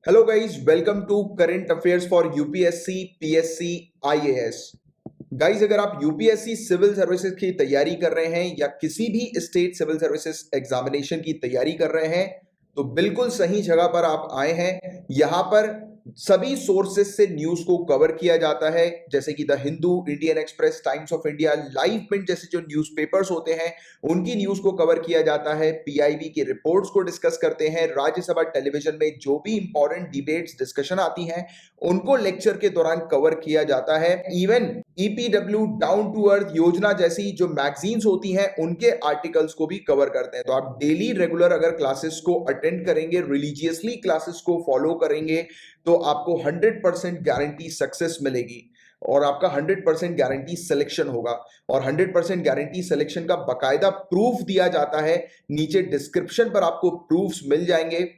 Hello guys, welcome to current affairs for UPSC PSC IAS. Guys, अगर आप UPSC civil services की तैयारी कर रहे हैं या किसी भी स्टेट सिविल सर्विसेज एग्जामिनेशन की तैयारी कर रहे हैं तो बिल्कुल सही जगह पर आप आए हैं। यहां पर सभी सोर्सेज से न्यूज को कवर किया जाता है, जैसे कि the Hindu, Indian Express, Times of India, live mint जैसे जो न्यूज़पेपर्स होते हैं उनकी न्यूज को कवर किया जाता है। पीआईबी की रिपोर्ट्स को डिस्कस करते हैं। राज्यसभा टेलीविजन में जो भी इंपॉर्टेंट डिबेट्स डिस्कशन आती हैं उनको लेक्चर के दौरान कवर किया जाता है। Even EPW, down to earth Yojana जैसी जो मैगजीन्स होती हैं उनके आर्टिकल्स को भी कवर करते हैं। तो आप डेली रेगुलर अगर क्लासेस को अटेंड करेंगे, रिलीजियसली क्लासेस को फॉलो करेंगे तो आपको 100% गारंटी सक्सेस मिलेगी और आपका 100% गारंटी सिलेक्शन होगा। और 100% गारंटी सिलेक्शन का बकायदा प्रूफ दिया जाता है। नीचे डिस्क्रिप्शन पर आपको प्रूफ्स मिल जाएंगे,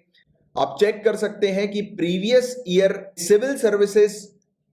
आप चेक कर सकते हैं कि previous year civil services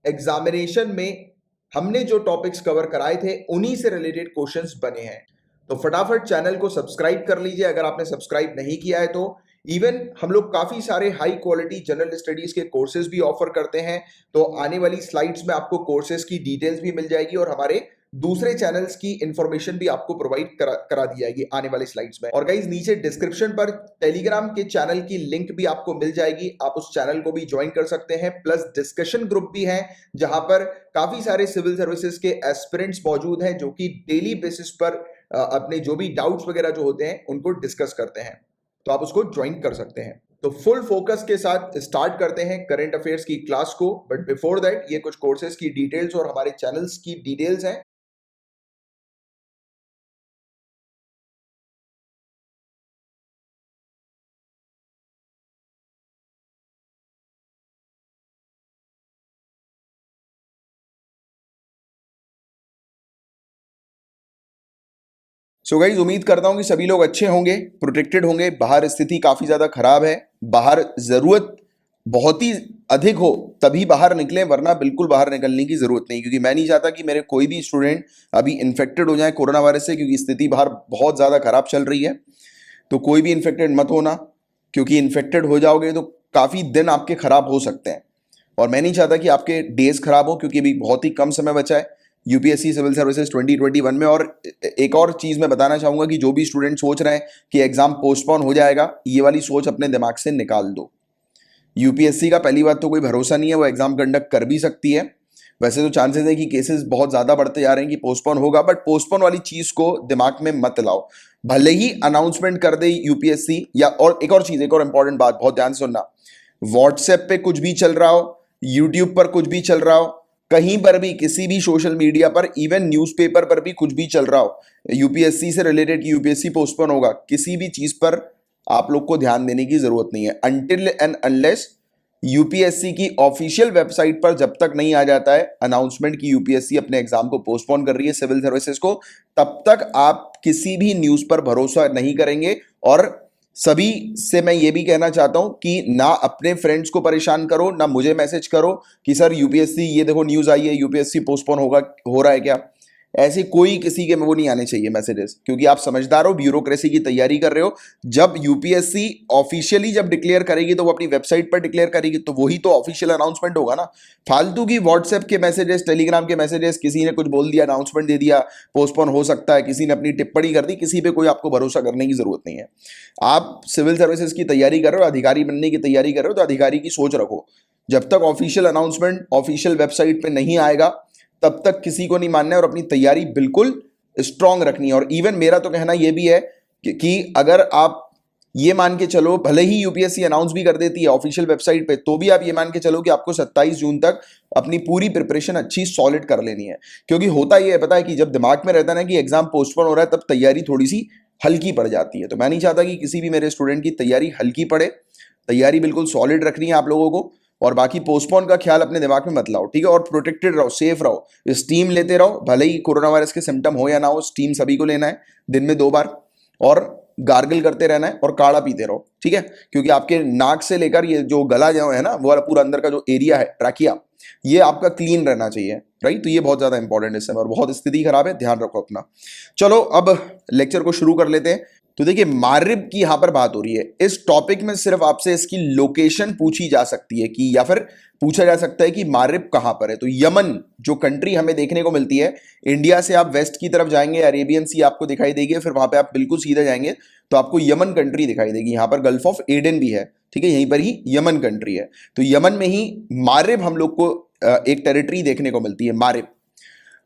examination में हमने जो टॉपिक्स कवर कराए थे उन्हीं से रिलेटेड क्वेश्चंस बने हैं। तो फटाफट चैनल को सब्सक्राइब कर लीजिए अगर आपने सब्सक्राइब नहीं किया है तो। इवन हम लोग काफी सारे हाई क्वालिटी जनरल स्टडीज के कोर्सेज भी ऑफर करते हैं। तो आने वाली स्लाइड्स में आपको कोर्सेज की डिटेल्स भी मिल जाएगी और हमारे दूसरे चैनल्स की इंफॉर्मेशन भी आपको प्रोवाइड करा दी जाएगी आने वाली स्लाइड्स में। और गाइस, नीचे डिस्क्रिप्शन पर टेलीग्राम के चैनल की लिंक भी आपको मिल जाएगी, आप उस चैनल को भी ज्वाइन कर सकते हैं। प्लस डिस्कशन ग्रुप भी है जहां पर काफी सारे सिविल सर्विसेज के एस्पिरेंट्स मौजूद हैं जो कि डेली बेसिस पर अपने जो भी डाउट्स वगैरह जो होते हैं उनको डिस्कस करते हैं, तो आप उसको ज्वाइन कर सकते हैं। तो फुल फोकस के साथ स्टार्ट करते हैं करंट अफेयर्स की क्लास को। बट बिफोर दैट ये कुछ कोर्सेज की डिटेल्स और हमारे चैनल्स की डिटेल्स हैं। सो गाइज, उम्मीद करता हूं कि सभी लोग अच्छे होंगे, प्रोटेक्टेड होंगे। बाहर स्थिति काफी ज्यादा खराब है, बाहर जरूरत बहुत ही अधिक हो तभी बाहर निकलें, वरना बिल्कुल बाहर निकलने की जरूरत नहीं। क्योंकि मैं नहीं चाहता कि मेरे कोई भी स्टूडेंट अभी इन्फेक्टेड हो जाए कोरोना वायरस से, क्योंकि स्थिति बाहर बहुत ज्यादा खराब चल रही है। तो कोई भी इन्फेक्टेड मत होना, क्योंकि इन्फेक्टेड हो जाओगे तो काफी दिन आपके खराब हो सकते हैं। और मैं नहीं चाहता कि आपके डेज खराब हो, क्योंकि अभी बहुत ही कम समय बचा है यूपीएससी सिविल सर्विसेज 2021 में। और एक और चीज मैं बताना चाहूंगा कि जो भी स्टूडेंट सोच रहे हैं कि एग्जाम पोस्टपोन हो जाएगा, ये वाली सोच अपने दिमाग से निकाल दो। यूपीएससी का पहली बात तो कोई भरोसा नहीं है, वो एग्जाम कंडक्ट कर भी सकती है। वैसे तो चांसेस है कि केसेस बहुत ज्यादा बढ़ते जा रहे हैं कि पोस्टपोन होगा, बट पोस्टपोन वाली चीज को दिमाग में मत लाओ। भले ही अनाउंसमेंट कर दे यूपीएससी, या और एक और चीज, एक और इंपॉर्टेंट बात, बहुत ध्यान से सुनना। व्हाट्सएप पे कुछ भी चल रहा हो, यूट्यूब पर कुछ भी चल रहा हो, कहीं पर भी किसी भी सोशल मीडिया पर, इवन न्यूज़पेपर पर भी कुछ भी चल रहा हो यूपीएससी से रिलेटेड कि यूपीएससी पोस्टपोन होगा, किसी भी चीज पर आप लोग को ध्यान देने की जरूरत नहीं है। अनटिल एंड अनलेस यूपीएससी की ऑफिशियल वेबसाइट पर जब तक नहीं आ जाता है अनाउंसमेंट कि यूपीएससी अपने एग्जाम को पोस्टपोन कर रही है सिविल सर्विसेज को, तब तक आप किसी भी न्यूज पर भरोसा नहीं करेंगे। और सभी से मैं ये भी कहना चाहता हूं कि ना अपने फ्रेंड्स को परेशान करो, ना मुझे मैसेज करो कि सर यूपीएससी ये देखो न्यूज आई है, यूपीएससी पोस्टपोन हो रहा है क्या। ऐसे कोई किसी के में वो नहीं आने चाहिए मैसेजेस, क्योंकि आप समझदार हो, ब्यूरोक्रेसी की तैयारी कर रहे हो। जब यूपीएससी ऑफिशियली जब डिक्लेयर करेगी तो वो अपनी वेबसाइट पर डिक्लेयर करेगी, तो वही तो ऑफिशियल अनाउंसमेंट होगा ना। फालतू की व्हाट्सएप के मैसेजेस, टेलीग्राम के मैसेजेस, किसी ने कुछ बोल दिया, अनाउंसमेंट दे दिया, पोस्टपोन हो सकता है, किसी ने अपनी टिप्पणी कर दी, किसी पे कोई आपको भरोसा करने की जरूरत नहीं है। आप सिविल सर्विसेज की तैयारी कर रहे हो, अधिकारी बनने की तैयारी कर रहे हो, तो अधिकारी की सोच रखो। जब तक ऑफिशियल अनाउंसमेंट ऑफिशियल वेबसाइट पे नहीं आएगा तब तक किसी को नहीं मानना है और अपनी तैयारी बिल्कुल स्ट्रांग रखनी है। और इवन मेरा तो कहना यह भी है कि अगर आप ये मान के चलो, भले ही यूपीएससी अनाउंस भी कर देती है ऑफिशियल वेबसाइट पे, तो भी आप ये मान के चलो कि आपको 27 जून तक अपनी पूरी प्रिपरेशन अच्छी सॉलिड कर लेनी है। क्योंकि होता ये है, पता है, कि जब दिमाग में रहता है ना कि एग्जाम पोस्टपोन हो रहा है, तब तैयारी थोड़ी सी हल्की पड़ जाती है। तो मैं नहीं चाहता कि किसी भी मेरे स्टूडेंट की तैयारी हल्की पड़े। तैयारी बिल्कुल सॉलिड रखनी है आप लोगों को। और बाकी पोस्टपोन का ख्याल अपने दिमाग में मत लाओ, ठीक है। और प्रोटेक्टेड रहो, सेफ रहो, स्टीम लेते रहो, भले ही कोरोना वायरस के सिम्टम हो या ना हो, स्टीम सभी को लेना है दिन में 2 बार, और गार्गल करते रहना है और काढ़ा पीते रहो, ठीक है। क्योंकि आपके नाक से लेकर ये जो गला जो है ना, वो वाला पूरा अंदर का जो एरिया है, ट्रैकिया, ये आपका क्लीन रहना चाहिए, राइट। तो ये बहुत ज्यादा इंपॉर्टेंट है इस समय, और बहुत स्थिति खराब है, ध्यान रखो अपना। चलो अब लेक्चर को शुरू कर लेते हैं। तो देखिए मारिब की यहां पर बात हो रही है। इस टॉपिक में सिर्फ आपसे इसकी लोकेशन पूछी जा सकती है कि, या फिर पूछा जा सकता है कि मारिब कहां पर है। तो यमन जो कंट्री हमें देखने को मिलती है, इंडिया से आप वेस्ट की तरफ जाएंगे, अरेबियन सी आपको दिखाई देगी, फिर वहां पे आप बिल्कुल सीधे जाएंगे तो आपको यमन कंट्री दिखाई देगी। यहां पर गल्फ ऑफ एडन भी है, ठीक है, यहीं पर ही यमन कंट्री है। तो यमन में ही मारिब हम लोग को एक टेरिटरी देखने को मिलती है, मारिब।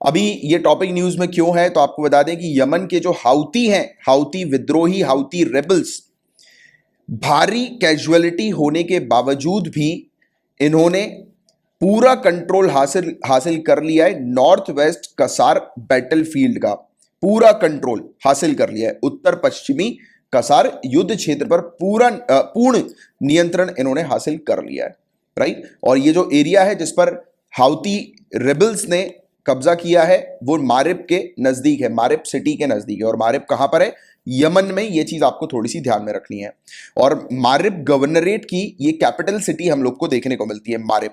अभी ये टॉपिक न्यूज में क्यों है, तो आपको बता दें कि यमन के जो हाउती हैं, हाउती विद्रोही, हाउती रेबल्स, भारी कैजुअलिटी होने के बावजूद भी इन्होंने पूरा कंट्रोल हासिल कर लिया है। नॉर्थ वेस्ट कसार बैटलफील्ड का पूरा कंट्रोल हासिल कर लिया है। उत्तर पश्चिमी कसार युद्ध क्षेत्र पर पूर्ण नियंत्रण इन्होंने हासिल कर लिया है, राइट। और ये जो एरिया है जिस पर हाउती रेबल्स ने कब्जा किया है वो मारिब के नजदीक है, मारिब सिटी के नजदीक है। और मारिब कहां पर है? यमन में। ये चीज आपको थोड़ी सी ध्यान में रखनी है। और मारिब गवर्नरेट की ये कैपिटल सिटी हम लोग को देखने को मिलती है, मारिब।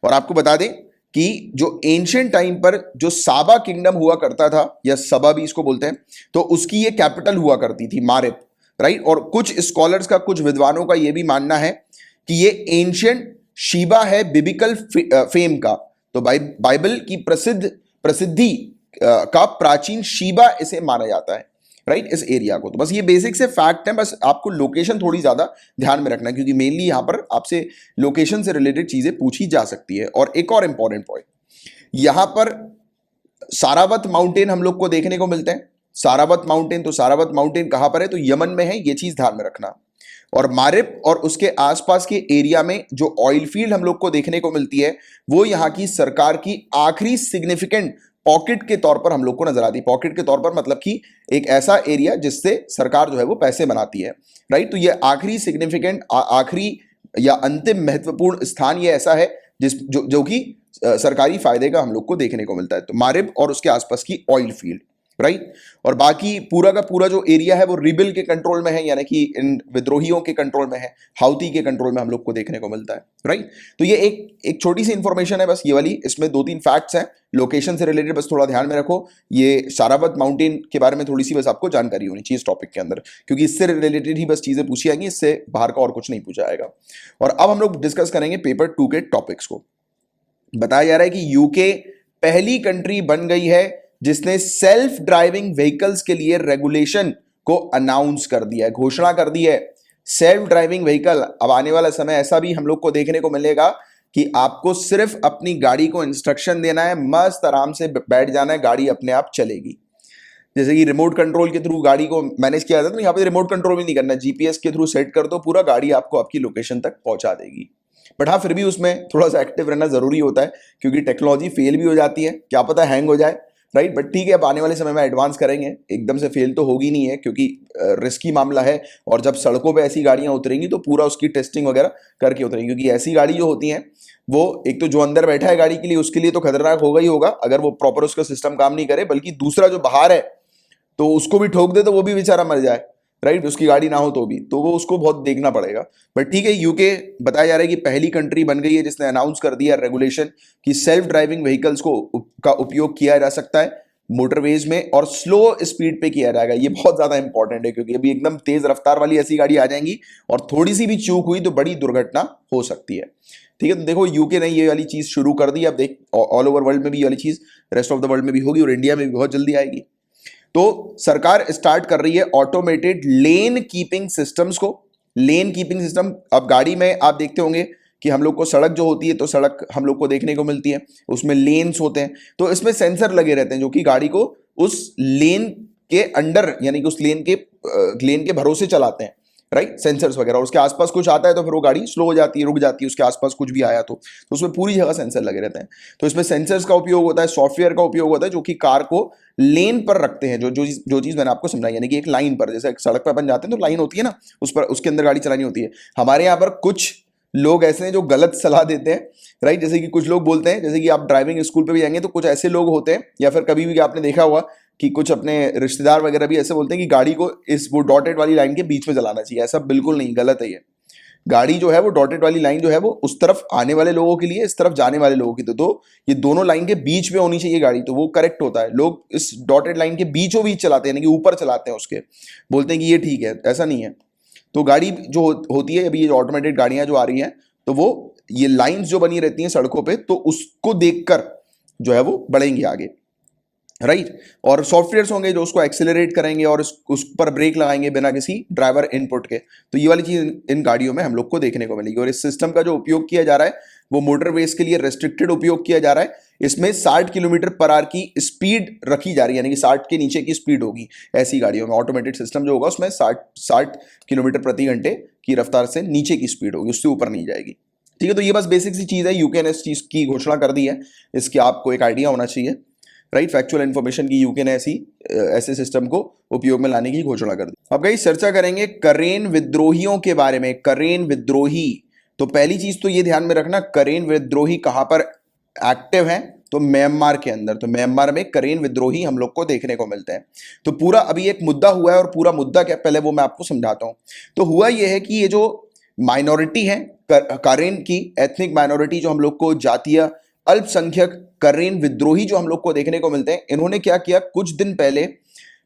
और आपको बता दें कि जो एंशिएंट टाइम पर जो साबा किंगडम हुआ करता था, या सबा भी इसको बोलते हैं, तो उसकी ये कैपिटल हुआ करती थी, मारिब, राइट। और कुछ स्कॉलर्स का, कुछ विद्वानों का ये भी मानना है कि ये एंशिएंट शीबा है बिबिकल फेम का। तो बाइबल की प्रसिद्धि का प्राचीन शीबा इसे माना जाता है, राइट, इस एरिया को। तो बस ये बेसिक से फैक्ट है, बस आपको लोकेशन थोड़ी ज्यादा ध्यान में रखना है, क्योंकि मेनली यहां पर आपसे लोकेशन से रिलेटेड चीजें पूछी जा सकती है। और एक और इंपॉर्टेंट पॉइंट, यहां पर सारावत माउंटेन हम लोग को देखने को मिलते हैं। सारावत माउंटेन, तो सारावत माउंटेन कहां पर है? तो यमन में है, ये चीज ध्यान में रखना। और मारिब और उसके आसपास के एरिया में जो ऑयल फील्ड हम लोग को देखने को मिलती है वो यहां की सरकार की आखिरी सिग्निफिकेंट पॉकेट के तौर पर हम लोग को नजर आती है। पॉकेट के तौर पर मतलब कि एक ऐसा एरिया जिससे सरकार जो है वो पैसे बनाती है, राइट। तो ये आखिरी सिग्निफिकेंट, आखिरी या अंतिम महत्वपूर्ण स्थान ये ऐसा है जो कि सरकारी फायदे का हम लोग को देखने को मिलता है। तो मारिब और उसके आसपास की ऑयल फील्ड, राइट। और बाकी पूरा का पूरा जो एरिया है वो रिबल के कंट्रोल में है, यानी कि इन विद्रोहियों के कंट्रोल में है, हाउती के कंट्रोल में हम लोग को देखने को मिलता है, राइट। तो ये एक छोटी सी इंफॉर्मेशन है बस ये वाली, इसमें 2-3 फैक्ट्स हैं लोकेशन से रिलेटेड, बस थोड़ा ध्यान में रखो। ये सारावत माउंटेन के बारे में थोड़ी सी बस आपको जानकारी होनी चाहिए इस टॉपिक के अंदर, क्योंकि इससे रिलेटेड ही बस चीजें पूछी जाएंगी, इससे बाहर का और कुछ नहीं पूछा जाएगा। और अब हम लोग डिस्कस करेंगे पेपर 2 के टॉपिक्स को। बताया जा रहा है कि यूके पहली कंट्री बन गई है जिसने सेल्फ ड्राइविंग व्हीकल्स के लिए रेगुलेशन को अनाउंस कर दिया है, घोषणा कर दी है। सेल्फ ड्राइविंग व्हीकल, अब आने वाला समय ऐसा भी हम लोग को देखने को मिलेगा कि आपको सिर्फ अपनी गाड़ी को इंस्ट्रक्शन देना है, मस्त आराम से बैठ जाना है, गाड़ी अपने आप चलेगी। जैसे कि रिमोट कंट्रोल के थ्रू गाड़ी को मैनेज किया जाता है, तो यहाँ पे रिमोट कंट्रोल भी नहीं करना, जीपीएस के थ्रू सेट कर दो, पूरा गाड़ी आपको आपकी लोकेशन तक पहुंचा देगी। बट हाँ, फिर भी उसमें थोड़ा सा एक्टिव रहना जरूरी होता है, क्योंकि टेक्नोलॉजी फेल भी हो जाती है, क्या पता हैंग हो जाए, राइट। बट ठीक है, अब आने वाले समय में एडवांस करेंगे, एकदम से फेल तो होगी नहीं है, क्योंकि रिस्की मामला है। और जब सड़कों पे ऐसी गाड़ियां उतरेंगी तो पूरा उसकी टेस्टिंग वगैरह करके उतरेंगी, क्योंकि ऐसी गाड़ी जो होती हैं वो एक तो जो अंदर बैठा है गाड़ी के लिए उसके लिए तो खतरनाक होगा ही होगा अगर वो प्रॉपर उसका सिस्टम काम नहीं करे, बल्कि दूसरा जो बाहर है तो उसको भी ठोक दे तो वो भी बेचारा मर जाए, राइट, उसकी गाड़ी ना हो तो वो उसको बहुत देखना पड़ेगा। बट ठीक है, यूके बताया जा रहा है कि पहली कंट्री बन गई है जिसने अनाउंस कर दिया रेगुलेशन कि सेल्फ ड्राइविंग व्हीकल्स का उपयोग किया जा सकता है मोटरवेज में, और स्लो स्पीड पे किया जाएगा। ये बहुत ज्यादा इंपॉर्टेंट है, क्योंकि अभी एकदम तेज रफ्तार वाली ऐसी गाड़ी आ जाएंगी और थोड़ी सी भी चूक हुई तो बड़ी दुर्घटना हो सकती है, ठीक है। तो देखो यूके ने ये वाली चीज शुरू कर दी, अब देख ऑल ओवर वर्ल्ड में भी ये वाली चीज रेस्ट ऑफ द वर्ल्ड में भी होगी और इंडिया में भी बहुत जल्दी आएगी। तो सरकार स्टार्ट कर रही है ऑटोमेटेड लेन कीपिंग सिस्टम्स को। लेन कीपिंग सिस्टम, अब गाड़ी में आप देखते होंगे कि हम लोग को सड़क जो होती है तो सड़क हम लोग को देखने को मिलती है, उसमें लेन्स होते हैं, तो इसमें सेंसर लगे रहते हैं जो कि गाड़ी को उस लेन के अंडर, यानी कि उस लेन के भरोसे चलाते हैं, राइट, सेंसर्स वगैरह। और उसके आसपास कुछ आता है तो फिर वो गाड़ी स्लो हो जाती है, रुक जाती है, उसके आसपास कुछ भी आया तो उसमें पूरी जगह सेंसर लगे रहते हैं। तो इसमें सेंसर्स का उपयोग होता है, सॉफ्टवेयर का उपयोग होता है, जो कि कार को लेन पर रखते हैं। जो चीज मैंने आपको समझाई, यानी कि एक लाइन पर, जैसे एक सड़क पर अपन जाते हैं तो लाइन होती है ना, उस पर उसके अंदर गाड़ी चलानी होती है। हमारे यहाँ पर कुछ लोग ऐसे हैं जो गलत सलाह देते हैं, राइट। जैसे कि कुछ लोग बोलते हैं, जैसे कि आप ड्राइविंग स्कूल पे भी जाएंगे तो कुछ ऐसे लोग होते हैं, या फिर कभी भी आपने देखा हुआ कि कुछ अपने रिश्तेदार वगैरह भी ऐसे बोलते हैं कि गाड़ी को वो डॉटेड वाली लाइन के बीच में चलाना चाहिए। ऐसा बिल्कुल नहीं, गलत है ये, गाड़ी जो है वो डॉटेड वाली लाइन जो है वो उस तरफ आने वाले लोगों के लिए, इस तरफ जाने वाले लोगों की, तो ये दोनों लाइन के बीच में होनी चाहिए गाड़ी, तो वो करेक्ट होता है। लोग इस डॉटेड लाइन के बीचों बीच चलाते हैं, यानी कि ऊपर चलाते हैं उसके, बोलते हैं कि ये ठीक है, ऐसा नहीं है। तो गाड़ी जो होती है, अभी ये ऑटोमेटेड गाड़ियां जो आ रही हैं, तो वो ये लाइंस जो बनी रहती हैं सड़कों पे, तो उसको देखकर जो है वो बढ़ेंगी आगे, राइट। और सॉफ्टवेयर्स होंगे जो उसको एक्सेलरेट करेंगे और उस पर ब्रेक लगाएंगे बिना किसी ड्राइवर इनपुट के। तो ये वाली चीज इन गाड़ियों में हम लोग को देखने को मिलेगी। और इस सिस्टम का जो उपयोग किया जा रहा है वो मोटरवेज के लिए रेस्ट्रिक्टेड उपयोग किया जा रहा है। इसमें 60 किलोमीटर पर आवर की स्पीड रखी जा रही है, यानी कि 60 के नीचे की स्पीड होगी ऐसी गाड़ियों में। ऑटोमेटेड सिस्टम जो होगा उसमें 60 किलोमीटर प्रति घंटे की रफ्तार से नीचे की स्पीड होगी, उससे ऊपर नहीं जाएगी। ठीक है, तो ये बस बेसिक सी चीज है। यूके ने इस चीज की घोषणा कर दी है, इसकी आपको एक आइडिया होना चाहिए, राइट। फैक्चुअल इन्फॉर्मेशन की यूके ने ऐसे सिस्टम को उपयोग में लाने की घोषणा कर दी। अब गाइस चर्चा करेंगे करेन विद्रोहियों के बारे में। करेन विद्रोही, तो पहली चीज तो ये ध्यान में रखना, करेन विद्रोही कहां पर एक्टिव हैं, तो म्यांमार के अंदर। तो म्यांमार में करेन विद्रोही हम लोग को देखने को मिलते हैं। तो पूरा अभी एक मुद्दा हुआ है, और पूरा मुद्दा क्या, पहले वो मैं आपको समझाता हूं। तो हुआ ये है कि ये जो माइनॉरिटी है करेन की, एथनिक माइनॉरिटी, जो हम लोग को जातीय अल्पसंख्यक करेन विद्रोही जो हम लोग को देखने को मिलते हैं, इन्होंने क्या किया, कुछ दिन पहले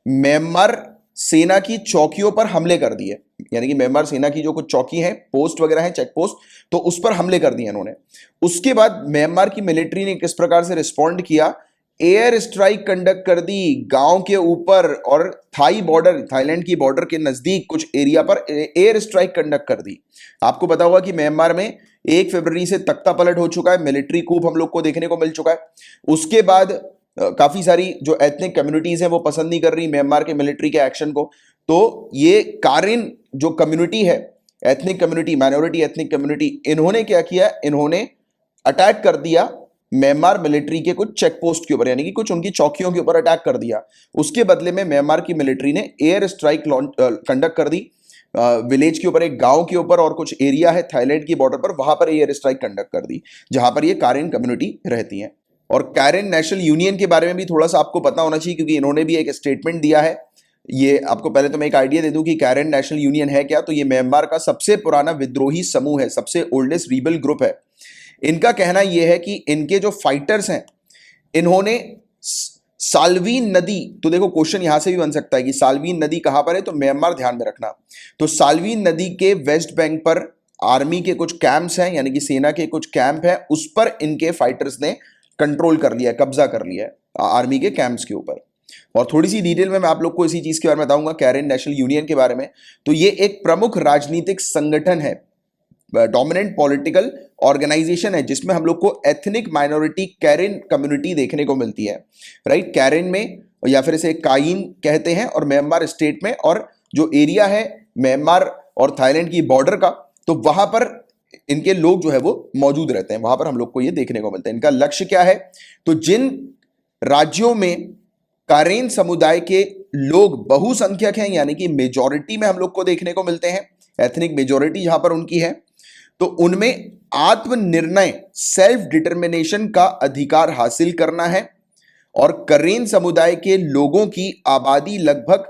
म्यांमार सेना की चौकियों पर हमले कर दिए। यानी कि म्यांमार सेना की जो कुछ चौकी है, पोस्ट वगैरह है, चेक पोस्ट, तो उस पर हमले कर दिए इन्होंने। उसके बाद म्यांमार की मिलिट्री ने किस प्रकार से रिस्पॉन्ड किया, एयर स्ट्राइक कंडक्ट कर दी गांव के ऊपर, और थाई बॉर्डर, थाईलैंड की बॉर्डर के नजदीक कुछ एरिया पर एयर स्ट्राइक कंडक्ट कर दी। आपको पता होगा कि म्यांमार में 1 फरवरी से तख्ता पलट हो चुका है, मिलिट्री कूप हम लोग को देखने को मिल चुका है। उसके बाद काफी सारी जो एथनिक कम्युनिटीज हैं वो पसंद नहीं कर रही म्यांमार के मिलिट्री के एक्शन को। तो ये कारेन जो कम्युनिटी है, ethnic community, minority ethnic community, इन्होंने क्या किया, इन्होंने अटैक कर दिया म्यांमार मिलिट्री के कुछ चेक पोस्ट के ऊपर, यानी कि कुछ उनकी चौकियों के ऊपर अटैक कर दिया। उसके बदले में म्यांमार की मिलिट्री ने एयर स्ट्राइक कंडक्ट कर दी विलेज के ऊपर, एक गांव के ऊपर, और कुछ एरिया है थाईलैंड की बॉर्डर पर, वहां पर एयर स्ट्राइक कंडक्ट कर दी, जहां पर ये कारेन कम्युनिटी रहती है। और कारेन नेशनल यूनियन के बारे में भी थोड़ा सा आपको पता होना चाहिए, क्योंकि इन्होंने भी एक स्टेटमेंट दिया है। ये आपको पहले तो मैं एक आइडिया दे दूं कि कारेन नेशनल यूनियन है क्या। तो ये म्यांमार का सबसे पुराना विद्रोही समूह है, सबसे ओल्डेस्ट रीबल ग्रुप है। इनका कहना यह है कि इनके जो फाइटर्स हैं, इन्होंने साल्वीन नदी, तो देखो क्वेश्चन यहां से भी बन सकता है कि साल्वीन नदी कहां पर है, तो म्यांमार, ध्यान में रखना। तो साल्वीन नदी के वेस्ट बैंक पर आर्मी के कुछ कैंप्स हैं, यानी कि सेना के कुछ कैंप है, उस पर इनके फाइटर्स ने कंट्रोल कर लिया है, कब्जा कर लिया है आर्मी के कैंप्स के ऊपर। और थोड़ी सी डिटेल में मैं आप लोग को इसी चीज के बारे में बताऊंगा, कारेन नेशनल यूनियन के बारे में। तो ये एक प्रमुख राजनीतिक संगठन है, डोमिनेंट पॉलिटिकल ऑर्गेनाइजेशन है, जिसमें हम लोग को एथनिक माइनॉरिटी कैरेन कम्युनिटी देखने को मिलती है, राइट। कैरेन में, या फिर इसे काइन कहते हैं, और म्यांमार स्टेट में, और जो एरिया है म्यांमार और थाईलैंड की बॉर्डर का, तो वहां पर इनके लोग जो है वो मौजूद रहते हैं, वहां पर हम लोग को ये देखने को मिलता है। इनका लक्ष्य क्या है, तो जिन राज्यों में कारेन समुदाय के लोग बहुसंख्यक हैं, यानी कि मेजॉरिटी में हम लोग को देखने को मिलते हैं, एथनिक मेजॉरिटी जहां पर उनकी है, तो उनमें आत्मनिर्णय, सेल्फ डिटर्मिनेशन का अधिकार हासिल करना है। और करेन समुदाय के लोगों की आबादी लगभग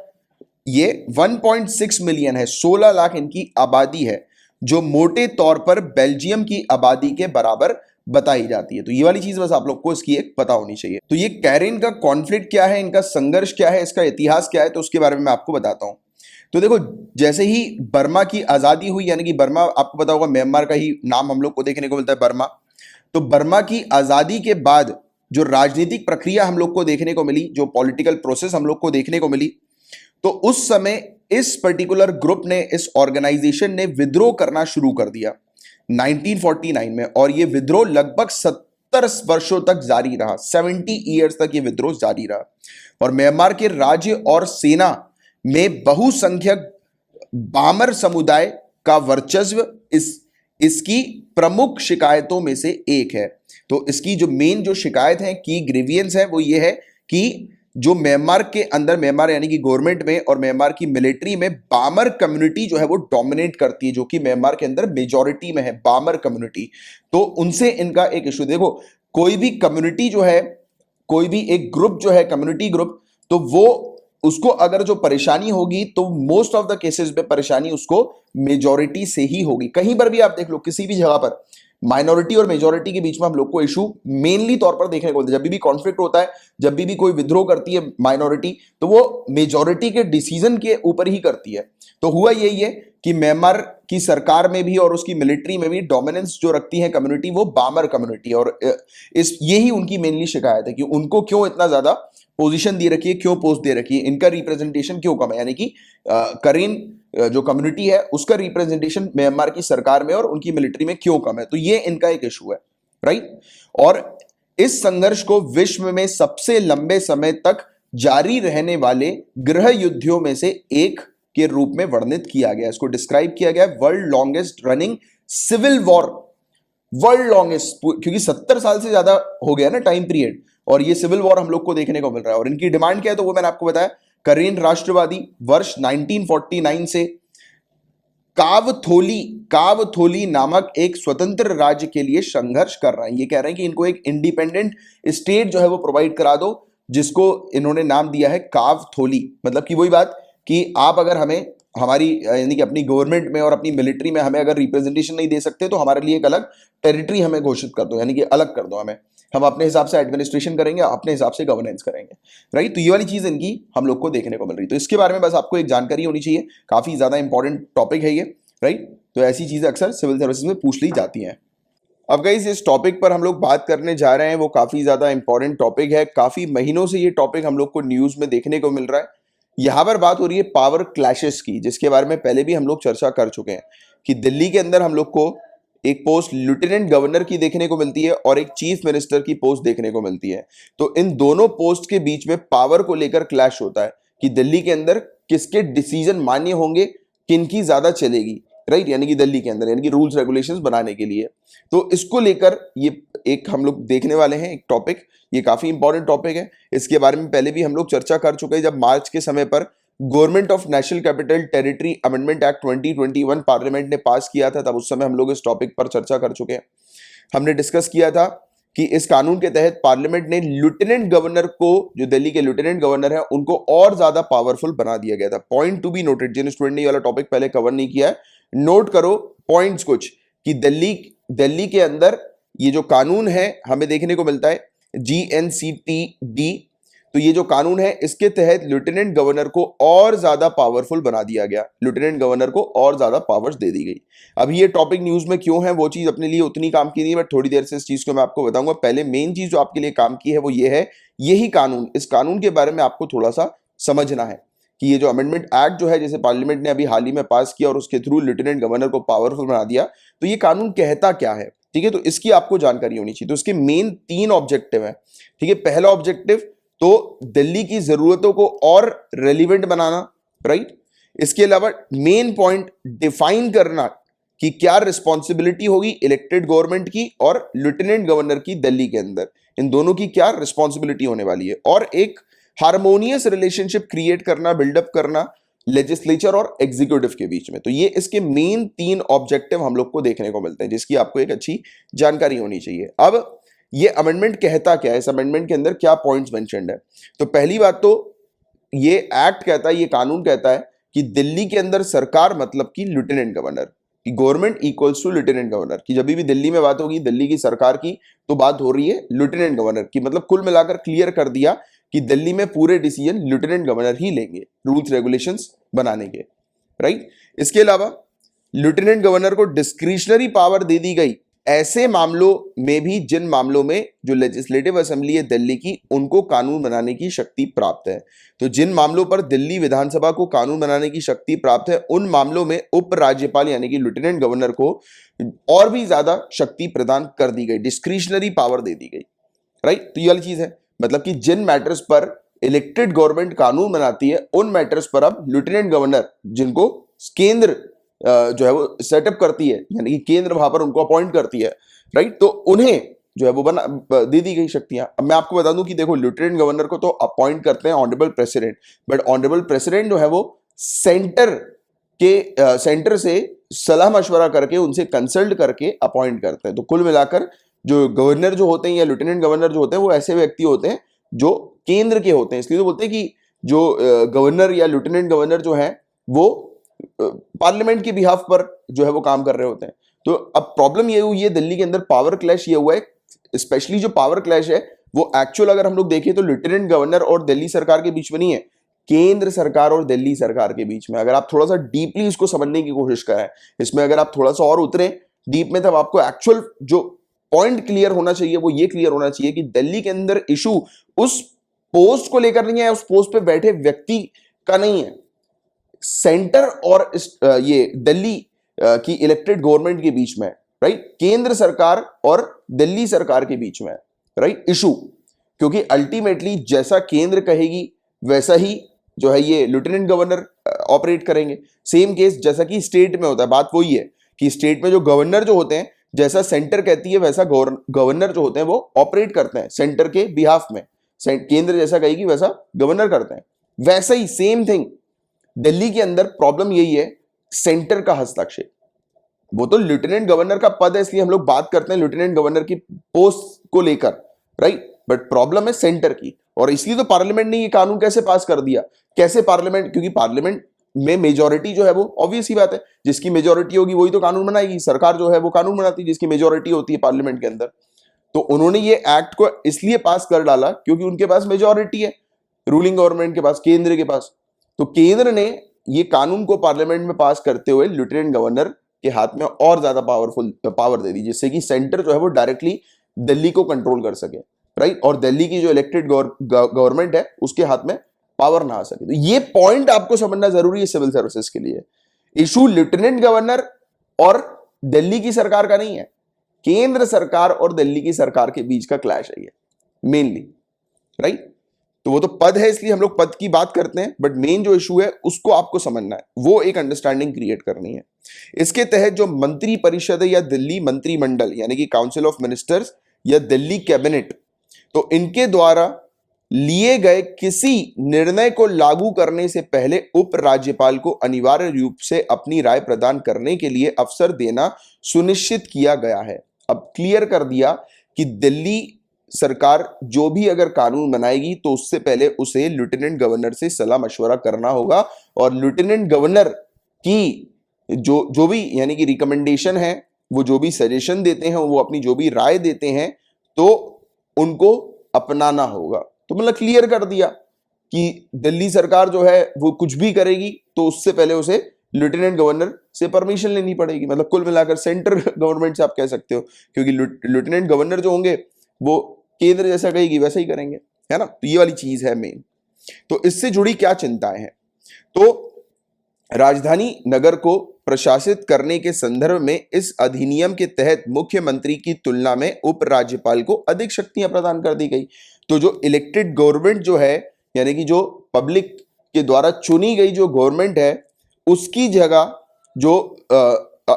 ये 1.6 मिलियन है, 16 लाख इनकी आबादी है, जो मोटे तौर पर बेल्जियम की आबादी के बराबर बताई जाती है। तो ये वाली चीज बस आप लोग को इसकी एक पता होनी चाहिए। तो ये कैरेन का कॉन्फ्लिक्ट क्या है, इनका संघर्ष क्या है, इसका इतिहास क्या है, तो उसके बारे में मैं आपको बताता हूं। तो देखो, जैसे ही बर्मा की आजादी हुई, यानी कि बर्मा, आपको पता होगा म्यांमार का ही नाम हम लोग को देखने को मिलता है, बर्मा। तो बर्मा की आजादी के बाद जो राजनीतिक प्रक्रिया हम लोग को देखने को मिली, जो पॉलिटिकल प्रोसेस हम लोग को देखने को मिली, तो उस समय इस पर्टिकुलर ग्रुप ने, इस ऑर्गेनाइजेशन ने विद्रोह करना शुरू कर दिया 1949 में। और ये विद्रोह लगभग 70 वर्षों तक जारी रहा, 70 ईयर्स तक ये विद्रोह जारी रहा। और म्यांमार के राज्य और सेना में बहुसंख्यक बामर समुदाय का वर्चस्व इसकी प्रमुख शिकायतों में से एक है। तो इसकी जो मेन जो शिकायत है, की ग्रीवियंस है, वो ये है कि जो म्यांमार के अंदर, म्यांमार यानी कि गवर्नमेंट में और म्यांमार की मिलिट्री में बामर कम्युनिटी जो है वो डोमिनेट करती है, जो कि म्यांमार के अंदर मेजॉरिटी में है, बामर कम्युनिटी। तो उनसे इनका एक इशू, देखो कोई भी कम्युनिटी जो है, कोई भी एक ग्रुप जो है, कम्युनिटी ग्रुप, तो वो उसको अगर जो परेशानी होगी तो मोस्ट ऑफ द केसेस में परेशानी उसको मेजॉरिटी से ही होगी। कहीं पर भी आप देख लो, किसी भी जगह पर माइनॉरिटी और मेजॉरिटी के बीच में हम लोग को इशू मेनली तौर पर देखने को मिलता है। जब भी कॉन्फ्लिक्ट होता है, जब भी कोई विद्रोह करती है माइनॉरिटी, तो वो मेजॉरिटी के डिसीजन के ऊपर ही करती है। तो हुआ यही है कि म्यांमार की सरकार में भी और उसकी मिलिट्री में भी डोमिनेंस जो रखती है कम्युनिटी, वो बामर कम्युनिटी, और इस यही उनकी मेनली शिकायत है कि उनको क्यों इतना ज्यादा पोजीशन दे रखी है, क्यों पोस्ट दे रखी है, इनका रिप्रेजेंटेशन क्यों कम है। यानी कि करेन जो कम्युनिटी है उसका रिप्रेजेंटेशन म्यांमार की सरकार में और उनकी मिलिट्री में क्यों कम है। तो ये इनका एक इशू है, राइट। और इस संघर्ष को विश्व में सबसे लंबे समय तक जारी रहने वाले गृह युद्धों में से एक के रूप में वर्णित किया गया, इसको डिस्क्राइब किया गया world longest running civil war. World longest, क्योंकि 70 साल से ज्यादा हो गया ना टाइम पीरियड, और ये सिविल वॉर हम लोग को देखने को मिल रहा है। और इनकी डिमांड क्या है, तो वो मैंने आपको बताया, करेन राष्ट्रवादी वर्ष 1949 से कावथोली नामक एक स्वतंत्र राज्य के लिए संघर्ष कर रहे हैं। ये कह रहे हैं कि इनको एक इंडिपेंडेंट स्टेट जो है वो प्रोवाइड करा दो, जिसको इन्होंने नाम दिया है कावथोली। मतलब कि वही बात कि आप अगर हमें हमारी यानी कि अपनी गवर्नमेंट में और अपनी मिलिट्री में हमें अगर रिप्रेजेंटेशन नहीं दे सकते, तो हमारे लिए एक अलग टेरिटरी हमें घोषित कर दो, यानी कि अलग कर दो हमें, हम अपने हिसाब से एडमिनिस्ट्रेशन करेंगे, अपने हिसाब से गवर्नेंस करेंगे, राइट। तो ये वाली चीज इनकी हम लोग को देखने को मिल रही है। तो इसके बारे में बस आपको एक जानकारी होनी चाहिए, काफी ज्यादा इंपॉर्टेंट टॉपिक है ये, राइट। तो ऐसी चीजें अक्सर सिविल सर्विसेज में पूछ ली जाती हैं। अब गाइस इस टॉपिक पर हम लोग बात करने जा रहे हैं, वो काफी ज्यादा इंपॉर्टेंट टॉपिक है। काफी महीनों से ये टॉपिक हम लोग को न्यूज में देखने को मिल रहा है। यहां पर बात हो रही है पावर क्लैशेस की, जिसके बारे में पहले भी हम लोग चर्चा कर चुके हैं कि दिल्ली के अंदर हम लोग को एक पोस्ट लेफ्टिनेंट गवर्नर की देखने को मिलती है और एक चीफ मिनिस्टर की पोस्ट देखने को मिलती है। तो इन दोनों पोस्ट के बीच में पावर को लेकर क्लैश होता है कि दिल्ली के अंदर किसके डिसीजन मान्य होंगे, किनकी ज्यादा चलेगी, राइट। यानी कि दिल्ली के अंदर, यानी कि रूल्स रेगुलेशंस बनाने के लिए। तो इसको लेकर ये एक हम लोग देखने वाले हैं एक टॉपिक, ये काफी इंपॉर्टेंट टॉपिक है। इसके बारे में पहले भी हम लोग चर्चा कर चुके हैं, जब मार्च के समय पर government of national capital territory amendment act 2021 parliament ने पास किया था, तब उस समय हम लोग इस टॉपिक पर चर्चा कर चुके हैं। हमने डिस्कस किया था कि इस कानून के तहत पार्लियामेंट ने लेफ्टिनेंट गवर्नर को, जो दिल्ली के लेफ्टिनेंट गवर्नर है, उनको और ज्यादा पावरफुल बना दिया गया था। पॉइंट टू बी नोटेड, जिन स्टूडेंट ने ये वाला टॉपिक पहले कवर नहीं किया है, नोट करो पॉइंट्स कुछ, कि दिल्ली के अंदर ये जो कानून है हमें देखने को मिलता है GNCTD। तो ये जो कानून है इसके तहत लेफ्टिनेंट गवर्नर को और ज्यादा पावरफुल बना दिया गया, लेफ्टिनेंट गवर्नर को और ज्यादा पावर्स दे दी गई। अभी ये टॉपिक न्यूज में क्यों है, वो चीज अपने लिए उतनी काम की नहीं है, बट थोड़ी देर से इस चीज को मैं आपको बताऊंगा। पहले मेन चीज जो आपके लिए काम की है वो ये है, यही कानून, इस कानून के बारे में आपको थोड़ा सा समझना है कि ये जो अमेंडमेंट एक्ट जो है, जैसे पार्लियामेंट ने अभी हाल ही में पास किया और उसके थ्रू लेफ्टिनेंट गवर्नर को पावरफुल बना दिया, तो ये कानून कहता क्या है, ठीक है। तो इसकी आपको जानकारी होनी चाहिए। तो इसके मेन 3 ऑब्जेक्टिव है, ठीक है। पहला ऑब्जेक्टिव तो दिल्ली की जरूरतों को और रेलिवेंट बनाना, राइट। इसके अलावा मेन पॉइंट डिफाइन करना कि क्या रिस्पॉन्सिबिलिटी होगी इलेक्टेड गवर्नमेंट की और लेफ्टिनेंट गवर्नर की दिल्ली के अंदर, इन दोनों की क्या रिस्पॉन्सिबिलिटी होने वाली है, और एक हार्मोनियस रिलेशनशिप क्रिएट करना, बिल्डअप करना लेजिस्लेचर और एग्जीक्यूटिव के बीच में। तो ये इसके मेन 3 ऑब्जेक्टिव हम लोग को देखने को मिलते हैं, जिसकी आपको एक अच्छी जानकारी होनी चाहिए। अब ये अमेंडमेंट कहता क्या है, इस अमेंडमेंट के अंदर क्या पॉइंट्स मेंशन्ड है। तो पहली बात तो ये एक्ट कहता है, ये कानून कहता है कि दिल्ली के अंदर सरकार मतलब कि लेफ्टिनेंट गवर्नर, कि government equals to lieutenant governor, कि जब भी दिल्ली में बात होगी दिल्ली की सरकार की, तो बात हो रही है लेफ्टिनेंट गवर्नर की। मतलब कुल मिलाकर क्लियर कर दिया कि दिल्ली में पूरे डिसीजन लेफ्टिनेंट गवर्नर ही लेंगे रूल्स रेगुलेशंस बनाने के, राइट। इसके अलावा लेफ्टिनेंट गवर्नर को डिस्क्रिशनरी पावर दे दी गई ऐसे मामलों में भी जिन मामलों में जो लेजिस्लेटिव असेंबली है दिल्ली की, उनको कानून बनाने की शक्ति प्राप्त है। तो जिन मामलों पर दिल्ली विधानसभा को कानून बनाने की शक्ति प्राप्त है, उन मामलों में उपराज्यपाल यानी कि लेफ्टिनेंट गवर्नर को और भी ज्यादा शक्ति प्रदान कर दी गई, डिस्क्रिशनरी पावर दे दी गई, राइट। तो ये वाली चीज है, मतलब कि जिन मैटर्स पर इलेक्टेड गवर्नमेंट कानून बनाती है, उन मैटर्स पर अब लेफ्टिनेंट गवर्नर, जिनको केंद्र जो है वो सेटअप करती है, यानी कि केंद्र वहां पर उनको अपॉइंट करती है, राइट, तो उन्हें जो है वो दे दी गई शक्तियां। अब मैं आपको बता दूं कि देखो, लेफ्टिनेंट गवर्नर को तो अपॉइंट करते हैं honourable president, but honourable president जो है वो सेंटर से सलाह मशवरा करके, उनसे कंसल्ट करके अपॉइंट करते हैं। तो कुल मिलाकर जो गवर्नर जो होते हैं या लेफ्टिनेंट गवर्नर जो होते हैं, वो ऐसे व्यक्ति होते हैं जो केंद्र के होते हैं। इसलिए तो बोलते हैं कि जो गवर्नर या लेफ्टिनेंट गवर्नर जो है वो पार्लियामेंट के बिहाफ पर जो है वो काम कर रहे होते हैं। तो अब प्रॉब्लम ये हुई है दिल्ली के अंदर, पावर क्लैश ये हुआ है, स्पेशली जो पावर क्लैश है वो एक्चुअल अगर हम लोग देखें तो लेफ्टिनेंट गवर्नर और दिल्ली सरकार के बीच में नहीं है, केंद्र सरकार और दिल्ली सरकार के बीच में। अगर आप थोड़ा सा डीपली इसको समझने की कोशिश करें, इसमें अगर आप थोड़ा सा और उतरे डीप में, तब आपको एक्चुअल जो पॉइंट क्लियर होना चाहिए वो ये क्लियर होना चाहिए कि दिल्ली के अंदर इशू उस पोस्ट को लेकर नहीं है, उस पोस्ट पे बैठे व्यक्ति का नहीं है, सेंटर और ये दिल्ली की इलेक्टेड गवर्नमेंट के बीच में, राइट, केंद्र सरकार और दिल्ली सरकार के बीच में, राइट, इशू। क्योंकि अल्टीमेटली जैसा केंद्र कहेगी वैसा ही जो है ये लेफ्टिनेंट गवर्नर ऑपरेट करेंगे। सेम केस जैसा कि स्टेट में होता है, बात वही है कि स्टेट में जो गवर्नर जो होते हैं, जैसा सेंटर कहती है वैसा गवर्नर जो होते हैं वो ऑपरेट करते हैं सेंटर के बिहाफ में, केंद्र जैसा कहेगी वैसा गवर्नर करते हैं। वैसा ही सेम थिंग दिल्ली के अंदर प्रॉब्लम यही है, सेंटर का हस्तक्षेप। वो तो लेफ्टिनेंट गवर्नर का पद है इसलिए हम लोग बात करते हैं लेफ्टिनेंट गवर्नर की पोस्ट को लेकर, राइट, बट प्रॉब्लम है सेंटर की। और इसलिए तो पार्लियामेंट ने ये कानून कैसे पास कर दिया, कैसे पार्लियामेंट, क्योंकि पार्लियामेंट में मेजोरिटी जो है वो ऑब्वियस ही बात है, जिसकी मेजोरिटी होगी वही तो कानून बनाएगी। सरकार जो है वो कानून बनाती है जिसकी मेजोरिटी होती है पार्लियामेंट के अंदर। तो उन्होंने ये एक्ट को इसलिए पास कर डाला क्योंकि उनके पास मेजोरिटी है, रूलिंग गवर्नमेंट के पास, केंद्र के पास। तो केंद्र ने ये कानून को पार्लियामेंट में पास करते हुए लेफ्टिनेंट गवर्नर के हाथ में और ज्यादा पावर दे दी, जिससे कि सेंटर जो है वो डायरेक्टली दिल्ली को कंट्रोल कर सके, राइट, और दिल्ली की जो इलेक्टेड गवर्नमेंट है उसके हाथ में पावर ना आ सके। तो ये पॉइंट आपको समझना जरूरी है सिविल सर्विसेज के लिए। इशू लेफ्टिनेंट गवर्नर और दिल्ली की सरकार का नहीं है, केंद्र सरकार और दिल्ली की सरकार के बीच का क्लैश है ये मेनली, राइट। तो वो तो पद है इसलिए हम लोग पद की बात करते हैं, बट मेन जो इशू है उसको आपको समझना है, वो एक अंडरस्टैंडिंग क्रिएट करनी है। इसके तहत जो मंत्री परिषद है या दिल्ली मंत्रिमंडल यानी कि काउंसिल ऑफ मिनिस्टर्स या दिल्ली कैबिनेट, तो इनके द्वारा लिए गए किसी निर्णय को लागू करने से पहले उपराज्यपाल को अनिवार्य रूप से अपनी राय प्रदान करने के लिए अवसर देना सुनिश्चित किया गया है। अब क्लियर कर दिया कि दिल्ली सरकार जो भी अगर कानून बनाएगी तो उससे पहले उसे लेफ्टिनेंट गवर्नर से सलाह मशवरा करना होगा, और लेफ्टिनेंट गवर्नर की जो भी यानी कि रिकमेंडेशन है, वो जो भी सजेशन देते हैं, वो अपनी जो भी राय देते हैं तो उनको अपनाना होगा। तो मतलब क्लियर कर दिया कि दिल्ली सरकार जो है वो कुछ भी करेगी तो उससे पहले उसे लेफ्टिनेंट गवर्नर से परमिशन लेनी पड़ेगी। मतलब कुल मिलाकर सेंट्रल गवर्नमेंट से आप कह सकते हो, क्योंकि लेफ्टिनेंट गवर्नर जो होंगे वो केंद्र जैसा कहेगी वैसा ही करेंगे, है ना। तो ये वाली चीज है मेन। तो इससे जुड़ी क्या चिंताएं हैं, तो राजधानी नगर को प्रशासित करने के संदर्भ में इस अधिनियम के तहत मुख्यमंत्री की तुलना में उपराज्यपाल को अधिक शक्तियां प्रदान कर दी गई। तो जो इलेक्टेड गवर्नमेंट जो है यानी कि जो पब्लिक के द्वारा चुनी गई जो गवर्नमेंट है, उसकी जगह जो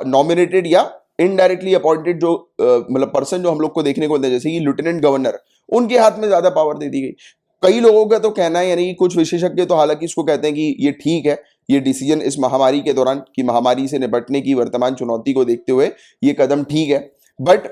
नॉमिनेटेड या इनडायरेक्टली अपॉइंटेड जो मतलब पर्सन जो हम लोग को देखने को मिलता है, जैसे कि लेफ्टिनेंट गवर्नर, उनके हाथ में ज्यादा पावर दे दी गई। कई लोगों का तो कहना है, यानी कि कुछ विशेषज्ञ तो हालांकि इसको कहते हैं कि ये ठीक है, ये डिसीजन इस महामारी के दौरान की महामारी से निपटने की वर्तमान चुनौती को देखते हुए ये कदम ठीक है। बट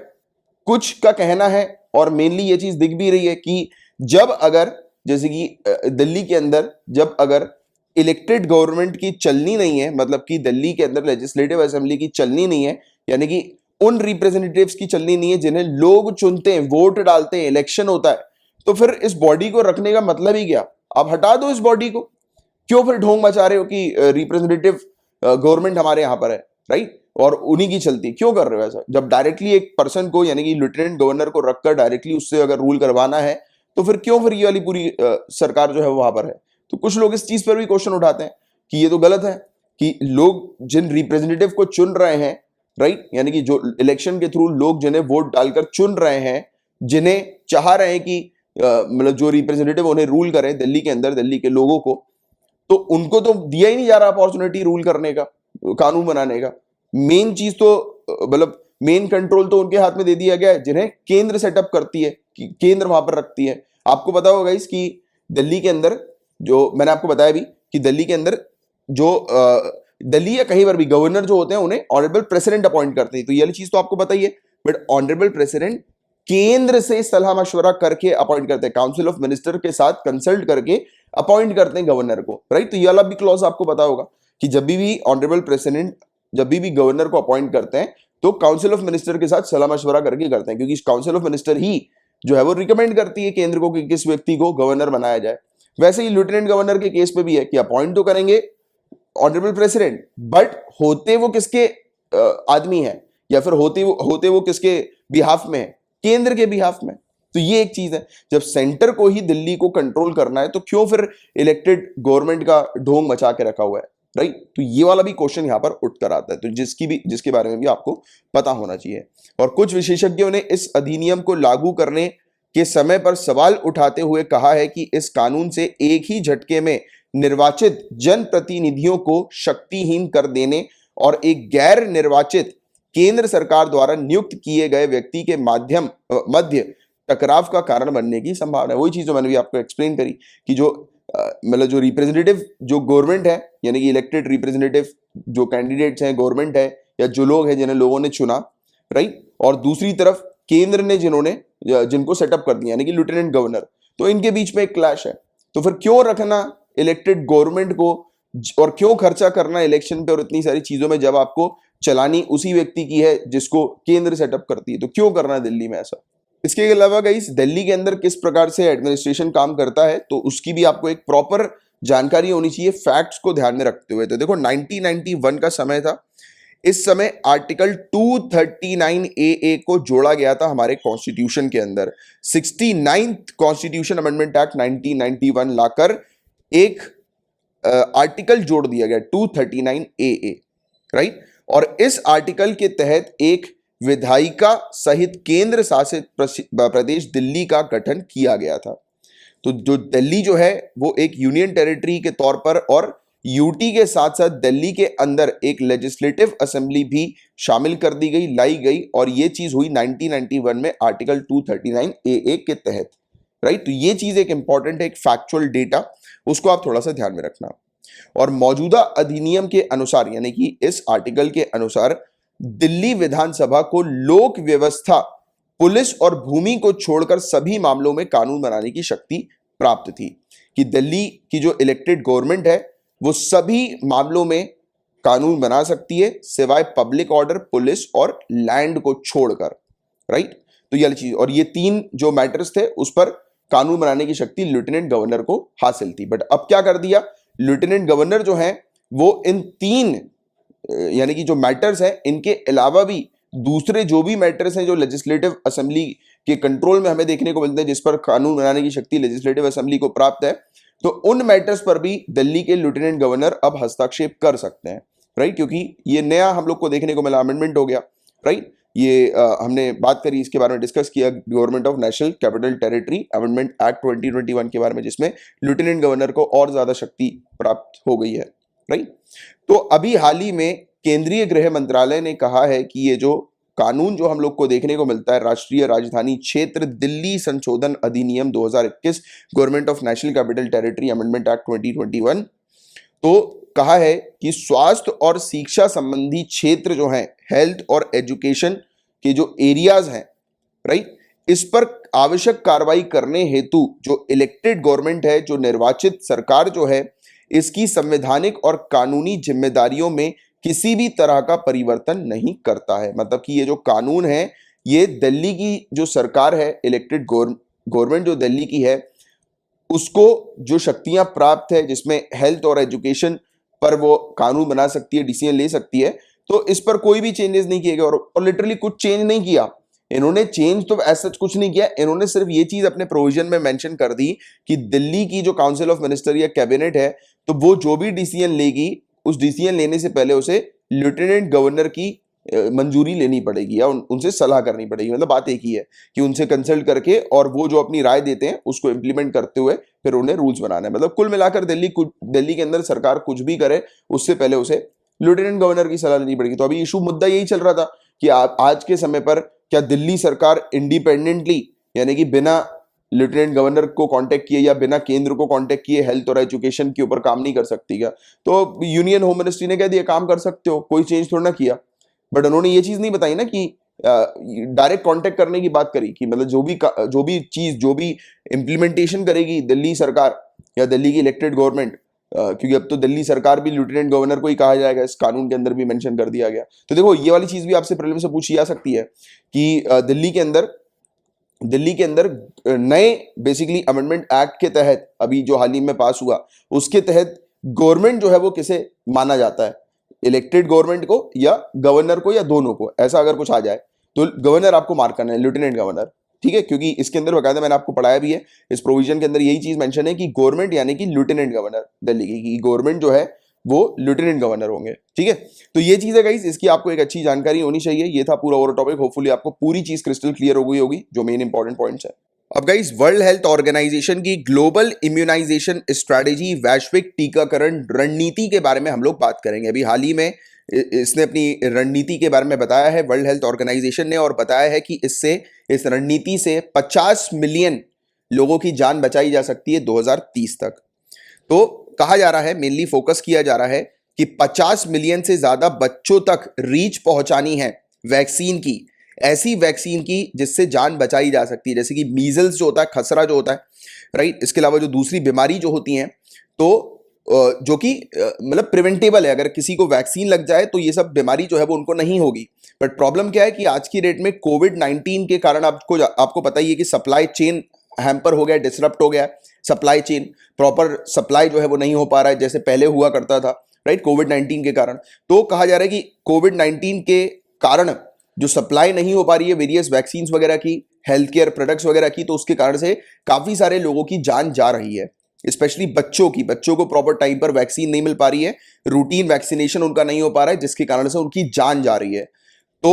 कुछ का कहना है, और मेनली ये चीज दिख भी रही है कि जब अगर जैसे कि दिल्ली के अंदर जब अगर इलेक्टेड गवर्नमेंट की चलनी नहीं है, मतलब कि दिल्ली के अंदर लेजिस्लेटिव असेंबली की चलनी नहीं है, यानी कि उन रिप्रेजेंटेटिव्स की चलनी नहीं है जिन्हें लोग चुनते हैं, वोट डालते हैं, इलेक्शन होता है, तो फिर इस बॉडी को रखने का मतलब ही क्या? आप हटा दो इस बॉडी को, क्यों फिर ढोंग मचा रहे हो कि रिप्रेजेंटेटिव गवर्नमेंट हमारे यहां पर है, राइट, और उन्हीं की चलती, क्यों कर रहे हो ऐसा? जब डायरेक्टली एक पर्सन को यानी कि लेफ्टिनेंट गवर्नर को रखकर डायरेक्टली उससे अगर रूल करवाना है तो फिर क्यों फिर ये वाली पूरी सरकार जो है वहां पर है? तो कुछ लोग इस चीज पर भी क्वेश्चन उठाते हैं कि ये तो गलत है कि लोग जिन रिप्रेजेंटेटिव को चुन रहे हैं, राइट, यानी कि जो इलेक्शन के थ्रू लोग जिन्हें वोट डालकर चुन रहे हैं, जिन्हें चाह रहे हैं कि मतलब जो रिप्रेजेंटेटिव उन्हें रूल करें दिल्ली के अंदर, दिल्ली के लोगों को, तो उनको तो दिया ही नहीं जा रहा अपॉर्चुनिटी रूल करने का, कानून बनाने का। मेन चीज तो मतलब मेन कंट्रोल तो उनके हाथ में दे दिया गया है जिन्हें केंद्र सेटअप करती है, कि केंद्र वहां पर रखती है। आपको पता होगा गाइस कि दिल्ली के अंदर जो मैंने आपको बताया भी कि दिल्ली के अंदर जो दिल्ली या कहीं पर भी गवर्नर जो होते हैं उन्हें ऑनरेबल प्रेसिडेंट अपॉइंट करते हैं। तो ये वाली चीज तो आपको पता ही है, बट ऑनरेबल प्रेसिडेंट केंद्र से सलाह मशवरा करके अपॉइंट करते हैं, काउंसिल ऑफ मिनिस्टर के साथ कंसल्ट करके अपॉइंट करते हैं गवर्नर को, राइट। तो ये वाला भी क्लॉज आपको पता होगा कि जब भी ऑनरेबल प्रेसिडेंट जब भी गवर्नर को अपॉइंट करते हैं तो काउंसिल ऑफ मिनिस्टर के साथ सलाह मशवरा करके करते हैं, क्योंकि काउंसिल ऑफ मिनिस्टर ही जो है वो रिकमेंड करती है केंद्र को कि किस व्यक्ति को गवर्नर बनाया जाए। वैसे ही लेफ्टिनेंट गवर्नर के केस पे भी है कि अपॉइंट तो करेंगे ऑनरेबल प्रेसिडेंट, बट होते वो किसके आदमी है या फिर होते वो किसके बिहाफ में है, केंद्र के बिहाफ में। तो ये एक चीज है, जब सेंटर को ही दिल्ली को कंट्रोल करना है तो क्यों फिर इलेक्टेड गवर्नमेंट का ढोंग मचा के रखा हुआ है, राइट। तो ये वाला भी क्वेश्चन यहां पर उठ कर आता है, तो जिसके बारे में भी आपको पता होना चाहिए। और कुछ विशेषज्ञों ने इस अधिनियम को लागू करने के समय पर सवाल उठाते हुए कहा है कि इस कानून से एक ही झटके में निर्वाचित जनप्रतिनिधियों को शक्तिहीन कर देने और एक गैर निर्वाचित केंद्र सरकार द्वारा नियुक्त किए गए व्यक्ति के मध्य टकराव का कारण बनने की संभावना है। वही चीज जो मैंने भी आपको एक्सप्लेन करी कि जो मतलब जो रिप्रेजेंटेटिव जो गवर्नमेंट है, यानी कि इलेक्टेड रिप्रेजेंटेटिव जो कैंडिडेट्स हैं, गवर्नमेंट है या जो लोग हैं जिन्हें लोगों ने चुना, राइट, और दूसरी तरफ केंद्र ने जिनको सेटअप कर दिया यानी कि लेफ्टिनेंट गवर्नर, तो इनके बीच में एक क्लैश है। तो फिर क्यों रखना इलेक्टेड गवर्नमेंट को और क्यों खर्चा करना इलेक्शन पे और इतनी सारी चीजों में जब आपको चलानी उसी व्यक्ति की है जिसको केंद्र सेटअप करती है, तो क्यों करना है दिल्ली में ऐसा। इसके अलावा गाइस दिल्ली के अंदर किस प्रकार से एडमिनिस्ट्रेशन काम करता है तो उसकी भी आपको एक प्रॉपर जानकारी होनी चाहिए फैक्ट्स को ध्यान में रखते हुए। तो देखो 1991 का समय था, इस समय आर्टिकल 239 ए को जोड़ा गया था हमारे कॉन्स्टिट्यूशन के अंदर। 69th कॉन्स्टिट्यूशन अमेंडमेंट एक्ट 1991 लाकर एक आर्टिकल जोड़ दिया गया 239 ए, राइट। और इस आर्टिकल के तहत एक विधायिका सहित केंद्र शासित प्रदेश दिल्ली का गठन किया गया था। तो जो दिल्ली जो है वो एक यूनियन टेरिटरी के तौर पर और यूटी के साथ साथ दिल्ली के अंदर एक लेजिस्लेटिव असेंबली भी शामिल कर दी गई, लाई गई, और ये चीज हुई 1991 में आर्टिकल 239 ए के तहत, राइट। तो ये चीज एक इंपॉर्टेंट है, एक फैक्चुअल डेटा, उसको आप थोड़ा सा ध्यान में रखना। और मौजूदा अधिनियम के अनुसार यानी कि इस आर्टिकल के अनुसार दिल्ली विधानसभा को लोक व्यवस्था, पुलिस और भूमि को छोड़कर सभी मामलों में कानून बनाने की शक्ति प्राप्त थी, कि दिल्ली की जो इलेक्टेड गवर्नमेंट है वो सभी मामलों में कानून बना सकती है सिवाय पब्लिक ऑर्डर, पुलिस और लैंड को छोड़कर, राइट। तो ये चीज, और ये तीन जो मैटर्स थे उस पर कानून बनाने की शक्ति लेफ्टिनेंट गवर्नर को हासिल थी। बट अब क्या कर दिया, लेफ्टिनेंट गवर्नर जो है वो इन तीन यानी कि जो मैटर्स हैं इनके अलावा भी दूसरे जो भी मैटर्स हैं जो लेजिस्लेटिव असेंबली के कंट्रोल में हमें देखने को मिलते हैं, जिस पर कानून बनाने की शक्ति लेजिस्लेटिव असेंबली को प्राप्त है, तो उन मैटर्स पर भी दिल्ली के लेफ्टिनेंट गवर्नर अब हस्तक्षेप कर सकते हैं, राइट। क्योंकि ये नया हम लोग को देखने को मिला, अमेंडमेंट हो गया, राइट। ये हमने बात करी, इसके बारे में डिस्कस किया, government of national capital territory amendment act 2021 के बारे में, जिसमें लेफ्टिनेंट गवर्नर को और ज्यादा शक्ति प्राप्त हो गई है, राइट। तो अभी हाल ही में केंद्रीय गृह मंत्रालय ने कहा है कि ये जो कानून जो हम लोग को देखने को मिलता है, राष्ट्रीय राजधानी क्षेत्र दिल्ली संशोधन अधिनियम 2021, government of national capital territory amendment act 2021, तो कहा है कि स्वास्थ्य और शिक्षा संबंधी क्षेत्र जो है, हेल्थ और एजुकेशन के जो एरियाज हैं, राइट, इस पर आवश्यक कार्रवाई करने हेतु जो इलेक्टेड गवर्नमेंट है, जो निर्वाचित सरकार जो है, इसकी संवैधानिक और कानूनी जिम्मेदारियों में किसी भी तरह का परिवर्तन नहीं करता है। मतलब कि ये जो कानून है ये दिल्ली की जो सरकार है, इलेक्टेड गवर्नमेंट जो दिल्ली की है, उसको जो शक्तियां प्राप्त है, जिसमें हेल्थ और एजुकेशन पर वो कानून बना सकती है, डिसीजन ले सकती है, तो इस पर कोई भी चेंजेस नहीं किए गए। और लिटरली कुछ चेंज नहीं किया इन्होंने, चेंज तो ऐसा कुछ नहीं किया इन्होंने, सिर्फ ये चीज अपने प्रोविजन में मेंशन कर दी कि दिल्ली की जो काउंसिल ऑफ मिनिस्टर या कैबिनेट है, तो वो जो भी डिसीजन लेगी, उस डिसीजन लेने से पहले उसे लेफ्टिनेंट गवर्नर की मंजूरी लेनी पड़ेगी या उनसे सलाह करनी पड़ेगी। मतलब बात एक ही है कि उनसे कंसल्ट करके और वो जो अपनी राय देते हैं उसको इंप्लीमेंट करते हुए फिर उन्हें रूल्स बनाना है। मतलब कुल मिलाकर दिल्ली के अंदर सरकार कुछ भी करे उससे पहले उसे लेफ्टिनेंट गवर्नर की सलाह लेनी पड़ेगी। तो अभी इशू मुद्दा यही चल रहा था कि आज के समय पर क्या दिल्ली सरकार इंडिपेंडेंटली यानी कि बिना लेफ्टिनेंट गवर्नर को कांटेक्ट किए या बिना केंद्र को कांटेक्ट किए हेल्थ और एजुकेशन के ऊपर काम नहीं कर सकती क्या? तो यूनियन होम मिनिस्ट्री ने कह दिया काम कर सकते हो, कोई चेंज थोड़ा ना किया। बट उन्होंने ये चीज नहीं बताई ना कि डायरेक्ट कांटेक्ट करने की बात करी कि मतलब जो भी इम्प्लीमेंटेशन करेगी दिल्ली सरकार या दिल्ली की इलेक्टेड गवर्नमेंट, क्योंकि अब तो दिल्ली सरकार भी लेफ्टिनेंट गवर्नर को ही कहा जाएगा, इस कानून के अंदर भी मेंशन कर दिया गया। तो देखो ये वाली चीज भी आपसे प्रीलिम्स से पूछी जा सकती है कि दिल्ली के अंदर नए बेसिकली अमेंडमेंट एक्ट के तहत अभी जो हाल ही में पास हुआ, उसके तहत गवर्नमेंट जो है वो किसे माना जाता है, इलेक्टेड गवर्नमेंट को या गवर्नर को या दोनों को, ऐसा अगर कुछ आ जाए तो गवर्नर आपको मार्क करना है, लेफ्टिनेंट गवर्नर, ठीक है, क्योंकि इसके अंदर बकायदा मैंने आपको पढ़ाया भी है, इस प्रोविजन के अंदर यही चीज मेंशन है कि गवर्नमेंट यानी कि लेफ्टिनेंट गवर्नर दिल्ली की गवर्नमेंट जो है वो लेफ्टिनेंट गवर्नर होंगे, ठीक है। तो ये चीज है गाइस, इसकी आपको एक अच्छी जानकारी होनी चाहिए। ये था पूरा ओवर टॉपिक, होपफुली आपको पूरी चीज क्रिस्टल क्लियर हो गई होगी जो मेन इंपॉर्टेंट पॉइंट्स है। अब गाइस वर्ल्ड हेल्थ ऑर्गेनाइजेशन की ग्लोबल इम्यूनाइजेशन स्ट्रेटेजी, वैश्विक टीकाकरण रणनीति के बारे में हम लोग बात करेंगे। अभी हाल ही में इसने अपनी रणनीति के बारे में बताया है वर्ल्ड हेल्थ ऑर्गेनाइजेशन ने, और बताया है कि इस रणनीति से 50 मिलियन लोगों की जान बचाई जा सकती है 2030 तक। तो कहा जा रहा है, मेनली फोकस किया जा रहा है कि 50 मिलियन से ज्यादा बच्चों तक रीच पहुंचानी है वैक्सीन की, ऐसी वैक्सीन की जिससे जान बचाई जा सकती है, जैसे कि मीजल्स जो होता है, खसरा जो होता है, राइट। इसके अलावा जो दूसरी बीमारी जो होती हैं, तो जो कि मतलब प्रिवेंटेबल है, अगर किसी को वैक्सीन लग जाए तो ये सब बीमारी जो है वो उनको नहीं होगी। बट प्रॉब्लम क्या है कि आज की डेट में कोविड-19 के कारण आपको पता ही है कि सप्लाई चेन हैम्पर हो गया, डिसरप्ट हो गया, सप्लाई चेन प्रॉपर सप्लाई जो है वो नहीं हो पा रहा है जैसे पहले हुआ करता था, राइट, कोविड-19 के कारण। तो कहा जा रहा है कि कोविड-19 के कारण जो सप्लाई नहीं हो पा रही है वेरियस वैक्सीन वगैरह की, हेल्थ केयर प्रोडक्ट्स वगैरह की, तो उसके कारण से काफी सारे लोगों की जान जा रही है, स्पेशली बच्चों को प्रॉपर टाइम पर वैक्सीन नहीं मिल पा रही है, रूटीन वैक्सीनेशन उनका नहीं हो पा रहा है, जिसके कारण से उनकी जान जा रही है। तो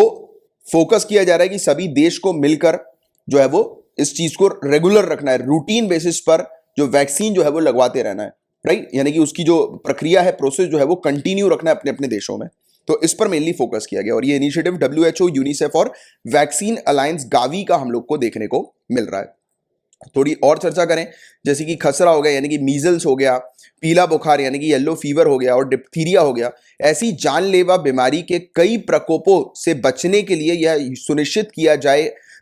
फोकस किया जा रहा है कि सभी देश को मिलकर जो है वो इस चीज को रेगुलर रखना है, रूटीन बेसिस पर जो वैक्सीन जो है वो लगवाते रहना है, राइट, यानी कि उसकी जो प्रक्रिया है, प्रोसेस जो है वो कंटिन्यू रखना है अपने अपने देशों में। तो इस पर मेनली फोकस किया गया, और ये इनिशिएटिव WHO, यूनिसेफ और वैक्सीन अलायंस गावी का हम लोग को देखने को मिल रहा है। थोड़ी और चर्चा करें, जैसे कि खसरा हो गया यानी कि मीजल्स हो गया, पीला बुखार यानी कि येलो फीवर हो गया, और डिप्थीरिया हो गया, ऐसी जानलेवा बीमारी के कई प्रकोपों से बचने के लिए यह सुनिश्चित किया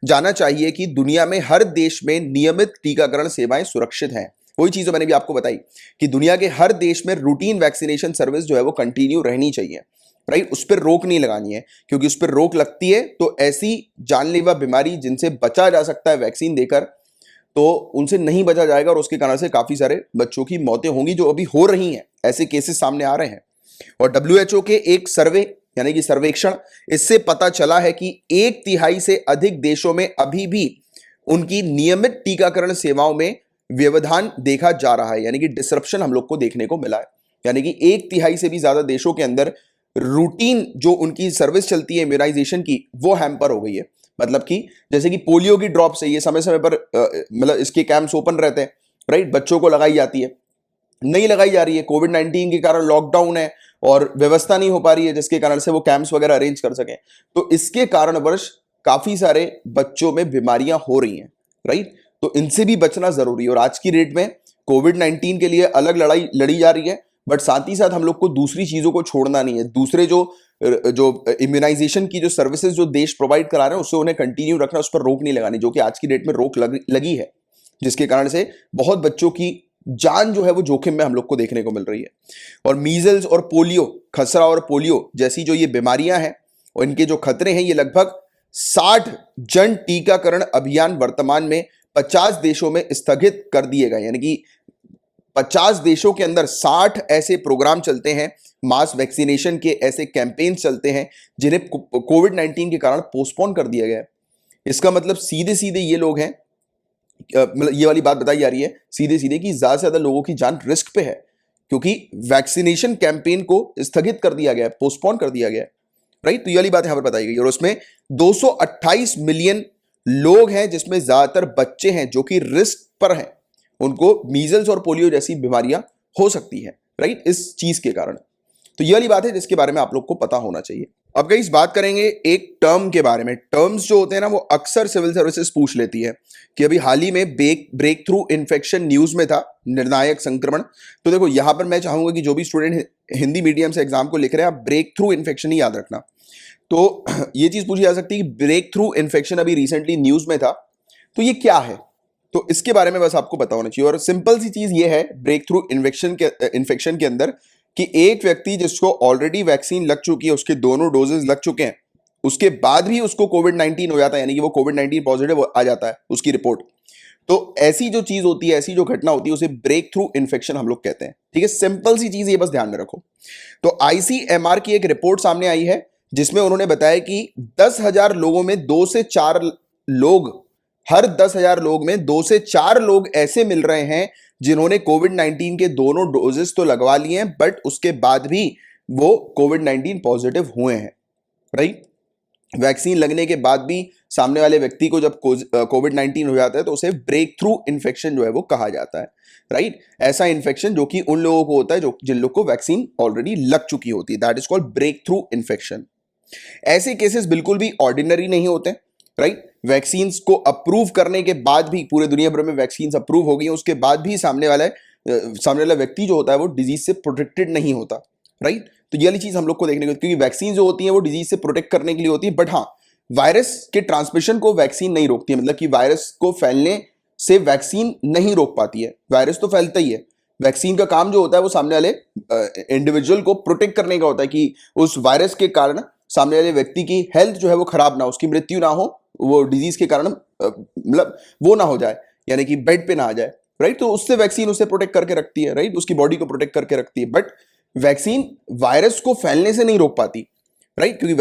जाना चाहिए कि दुनिया में हर देश में नियमित टीकाकरण सेवाएं सुरक्षित हैं। वही चीज मैंने भी आपको बताई कि दुनिया के हर देश में रूटीन वैक्सीनेशन सर्विस जो है वो कंटिन्यू रहनी चाहिए, राइट, उस पर रोक नहीं लगानी है, क्योंकि उस पर रोक लगती है तो ऐसी जानलेवा बीमारी जिनसे बचा जा सकता है वैक्सीन देकर, तो उनसे नहीं बचा जाएगा, और उसके कारण से काफी सारे बच्चों की मौतें होंगी, जो अभी हो रही हैं, ऐसे केसेस सामने आ रहे हैं। और WHO के एक सर्वे यानी कि सर्वेक्षण, इससे पता चला है कि 1/3 से अधिक देशों में अभी भी उनकी नियमित टीकाकरण सेवाओं में व्यवधान देखा जा रहा है, यानी कि डिसरप्शन हम लोग को देखने को मिला है। यानी कि 1/3 से भी ज्यादा देशों के अंदर रूटीन जो उनकी सर्विस चलती है इम्यूनाइजेशन की, वो हैम्पर हो गई है। मतलब कि जैसे कि पोलियो की ड्रॉप से ये समय समय पर मतलब इसके कैंप्स ओपन रहते हैं, राइट, बच्चों को लगाई जाती है, नहीं लगाई जा रही है, कोविड-19 के कारण लॉकडाउन है और व्यवस्था नहीं हो पा रही है जिसके कारण से वो कैंप्स वगैरह अरेंज कर सकें। तो इसके कारणवश काफी सारे बच्चों में बीमारियां हो रही हैं, राइट, तो इनसे भी बचना जरूरी है। और आज की डेट में कोविड-19 के लिए अलग लड़ाई लड़ी जा रही है, बट साथ ही साथ हम लोग को दूसरी चीजों को छोड़ना नहीं है। दूसरे जो इम्यूनाइजेशन की जो सर्विसेज जो देश प्रोवाइड करा रहे हैं उससे उन्हें कंटिन्यू रखना, उस पर रोक नहीं लगानी, जो कि आज की डेट में रोक लगी है, जिसके कारण से बहुत बच्चों की जान जो है वो जोखिम में हम लोग को देखने को मिल रही है। और मीजल्स और पोलियो, खसरा और पोलियो जैसी जो ये बीमारियां हैं और इनके जो खतरे हैं, ये लगभग 60 जन टीकाकरण अभियान वर्तमान में 50 देशों में स्थगित कर दिए गए। यानी कि 50 देशों के अंदर 60 ऐसे प्रोग्राम चलते हैं, मास वैक्सीनेशन के ऐसे कैंपेन चलते हैं जिन्हें कोविड-19 के कारण पोस्टपोन कर दिया गया है। इसका मतलब सीधे सीधे ये लोग हैं, मतलब ये वाली बात बताई जा रही है सीधे सीधे कि ज्यादा से ज्यादा लोगों की जान रिस्क पे है, क्योंकि वैक्सीनेशन कैंपेन को स्थगित कर दिया गया है, पोस्टपोन कर दिया गया है, राइट। तो ये वाली बात यहां पर बताई गई। और उसमें 228 मिलियन लोग हैं जिसमें ज्यादातर बच्चे हैं जो कि रिस्क पर हैं, उनको मीजल्स और पोलियो जैसी बीमारियां हो सकती है, राइट, इस चीज के कारण। तो ये वाली बात है जिसके बारे में आप लोग को पता होना चाहिए। अब गाइस बात करेंगे एक टर्म के बारे में। टर्म्स जो होते हैं ना वो अक्सर सिविल सर्विसेज पूछ लेती है, कि अभी हाल ही में ब्रेक थ्रू इन्फेक्शन न्यूज में था, निर्णायक संक्रमण। तो देखो यहां पर मैं चाहूंगा कि जो भी स्टूडेंट हिंदी मीडियम से एग्जाम को लिख रहे हैं, आप ब्रेक थ्रू इन्फेक्शन ही याद रखना। तो ये चीज पूछी जा सकती है कि ब्रेक थ्रू इन्फेक्शन अभी रिसेंटली न्यूज में था, तो ये क्या है? तो इसके बारे में बस आपको पता होना चाहिए। और सिंपल सी चीज ये है ब्रेक थ्रू इन्फेक्शन के अंदर कि एक व्यक्ति जिसको ऑलरेडी वैक्सीन लग चुकी है, उसके दोनों डोजेस लग चुके हैं, उसके बाद भी उसको कोविड-19 हो जाता है, यानी कि वो कोविड-19 पॉजिटिव आ जाता है उसकी रिपोर्ट, तो ऐसी जो चीज होती है, ऐसी जो घटना होती है, उसे ब्रेक थ्रू इन्फेक्शन हम लोग कहते हैं। ठीक है, सिंपल सी चीज ये बस ध्यान में रखो। तो आईसीएमआर की एक रिपोर्ट सामने आई है जिसमें उन्होंने बताया कि 10,000 लोगों में 2 से 4 लोग, हर 10,000 लोग में 2 से 4 लोग ऐसे मिल रहे हैं जिन्होंने कोविड-19 के दोनों डोजेस तो लगवा लिए हैं, बट उसके बाद भी वो कोविड-19 पॉजिटिव हुए हैं। राइट, वैक्सीन लगने के बाद भी सामने वाले व्यक्ति को जब कोविड-19 हो जाता है तो उसे ब्रेक थ्रू इन्फेक्शन जो है वो कहा जाता है। राइट, ऐसा इन्फेक्शन जो कि उन लोगों को होता है जो जिन लोग को वैक्सीन ऑलरेडी लग चुकी होती है, that is called breakthrough infection. ऐसे केसेस बिल्कुल भी ऑर्डिनरी नहीं होते। राइट, वैक्सीन को अप्रूव करने के बाद भी, पूरे दुनिया भर में वैक्सीन अप्रूव हो गई हैं, उसके बाद भी सामने वाला व्यक्ति जो होता है वो डिजीज से प्रोटेक्टेड नहीं होता। राइट, तो ये वाली चीज हम लोग को देखने को, क्योंकि वैक्सीन जो होती है वो डिजीज से प्रोटेक्ट करने के लिए होती है, बट हाँ, वायरस के ट्रांसमिशन को वैक्सीन नहीं रोकती है, मतलब कि वायरस को फैलने से वैक्सीन नहीं रोक पाती है। वायरस तो फैलता ही है, वैक्सीन का काम जो होता है वो सामने वाले इंडिविजुअल को प्रोटेक्ट करने का होता है कि उस वायरस के कारण सामने वाले व्यक्ति की हेल्थ जो है वो खराब ना हो, उसकी मृत्यु ना हो, वो डिजीज के कारण मतलब वो ना हो जाए, यानी कि बेड पे ना आ जाए। राइट, तो उससे वैक्सीन उसे प्रोटेक्ट करके रखती है। राइट, उसकी बॉडी को प्रोटेक्ट करके रखती है, बट वैक्सीन वायरस को फैलने से नहीं रोक पाती। राइट, क्योंकि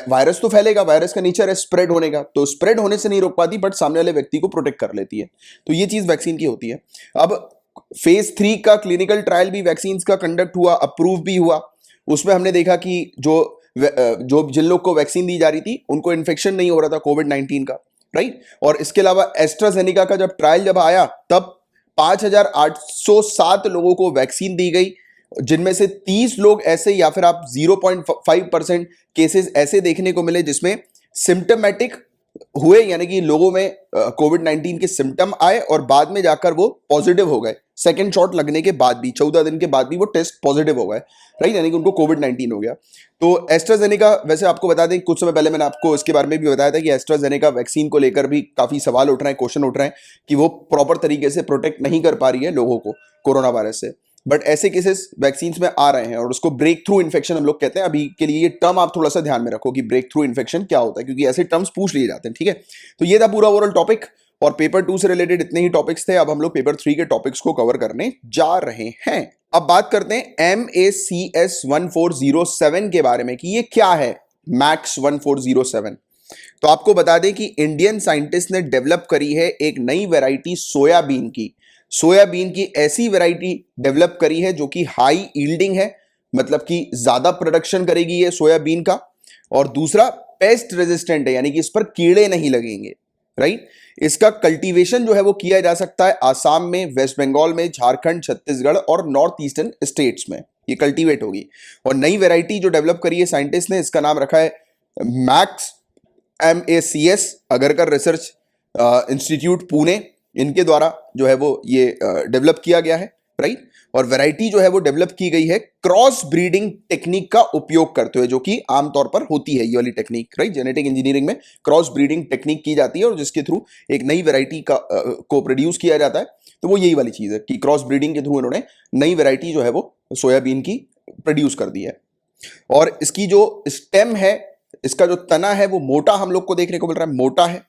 वायरस तो फैलेगा, वायरस का नेचर है स्प्रेड होने का, तो स्प्रेड होने से नहीं रोक पाती, बट सामने वाले व्यक्ति को प्रोटेक्ट कर लेती है। तो ये चीज वैक्सीन की होती है। अब फेज 3 का क्लिनिकल ट्रायल भी वैक्सीन का कंडक्ट हुआ, अप्रूव भी हुआ। उसमें हमने देखा कि जो जिन लोग को वैक्सीन दी जा रही थी उनको इन्फेक्शन नहीं हो रहा था कोविड-19 का। राइट, और इसके अलावा एस्ट्राजेनेका का जब ट्रायल जब आया तब 5,807 लोगों को वैक्सीन दी गई, जिनमें से 30 लोग ऐसे, या फिर आप 0.5% केसेस ऐसे देखने को मिले जिसमें सिम्टमेटिक हुए, यानी कि लोगों में कोविड-19 के सिम्टम आए और बाद में जाकर वो पॉजिटिव हो गए। सेकेंड शॉट लगने के बाद भी 14 दिन के बाद भी वो टेस्ट पॉजिटिव हो गए। राइट, यानी कि उनको कोविड-19 हो गया। तो एस्ट्राजेनेका, वैसे आपको बता दें, कुछ समय पहले मैंने आपको इसके बारे में भी बताया था कि एस्ट्राजेनेका वैक्सीन को लेकर भी काफी सवाल उठ रहे हैं, क्वेश्चन उठ रहे हैं कि वो प्रॉपर तरीके से प्रोटेक्ट नहीं कर पा रही है लोगों को कोरोना वायरस से। बट ऐसे केसेस वैक्सीन में आ रहे हैं और उसको ब्रेक थ्रू इन्फेक्शन हम लोग कहते हैं। अभी के लिए ये टर्म आप थोड़ा सा ध्यान में रखो कि ब्रेक थ्रू इन्फेक्शन क्या होता है, क्योंकि ऐसे टर्म्स पूछ लिए जाते हैं। ठीक है, तो ये था पूरा ओवरऑल टॉपिक, और पेपर 2 से रिलेटेड इतने ही टॉपिक्स थे। अब हम लोग पेपर 3 के टॉपिक्स को कवर करने जा रहे हैं। अब बात करते हैं MACS 1407 के बारे में कि ये क्या है मैक्स 1407। तो आपको बता दें कि इंडियन साइंटिस्ट ने डेवलप करी है एक नई वैरायटी सोयाबीन की ऐसी वैरायटी डेवलप करी है जो कि हाई यील्डिंग है, मतलब कि ज्यादा प्रोडक्शन करेगी ये सोयाबीन का, और दूसरा पेस्ट रेजिस्टेंट है, यानी कि इस पर कीड़े नहीं लगेंगे। राइट, इसका कल्टीवेशन जो है वो किया जा सकता है आसाम में, वेस्ट बंगाल में, झारखंड, छत्तीसगढ़ और नॉर्थ ईस्टर्न स्टेट्स में ये कल्टीवेट होगी। और नई वैरायटी जो डेवलप करी है साइंटिस्ट ने, इसका नाम रखा है max, MACS, Agarkar research institute Pune, इनके द्वारा जो है वो ये डेवलप किया गया है। राइट, और वैरायटी जो है वो डेवलप की गई है क्रॉस ब्रीडिंग टेक्निक का उपयोग करते हुए, जो कि आमतौर पर होती है ये वाली टेक्निक। राइट, जेनेटिक इंजीनियरिंग में क्रॉस ब्रीडिंग टेक्निक की जाती है और जिसके थ्रू एक नई वैरायटी को प्रोड्यूस किया जाता है। तो वो यही वाली चीज है कि क्रॉस ब्रीडिंग के थ्रू इन्होंने नई वैरायटी जो है वो सोयाबीन की प्रोड्यूस कर दी है। और इसकी जो स्टेम है, इसका जो तना है वो मोटा हम लोग को देखने को मिल रहा है, मोटा है।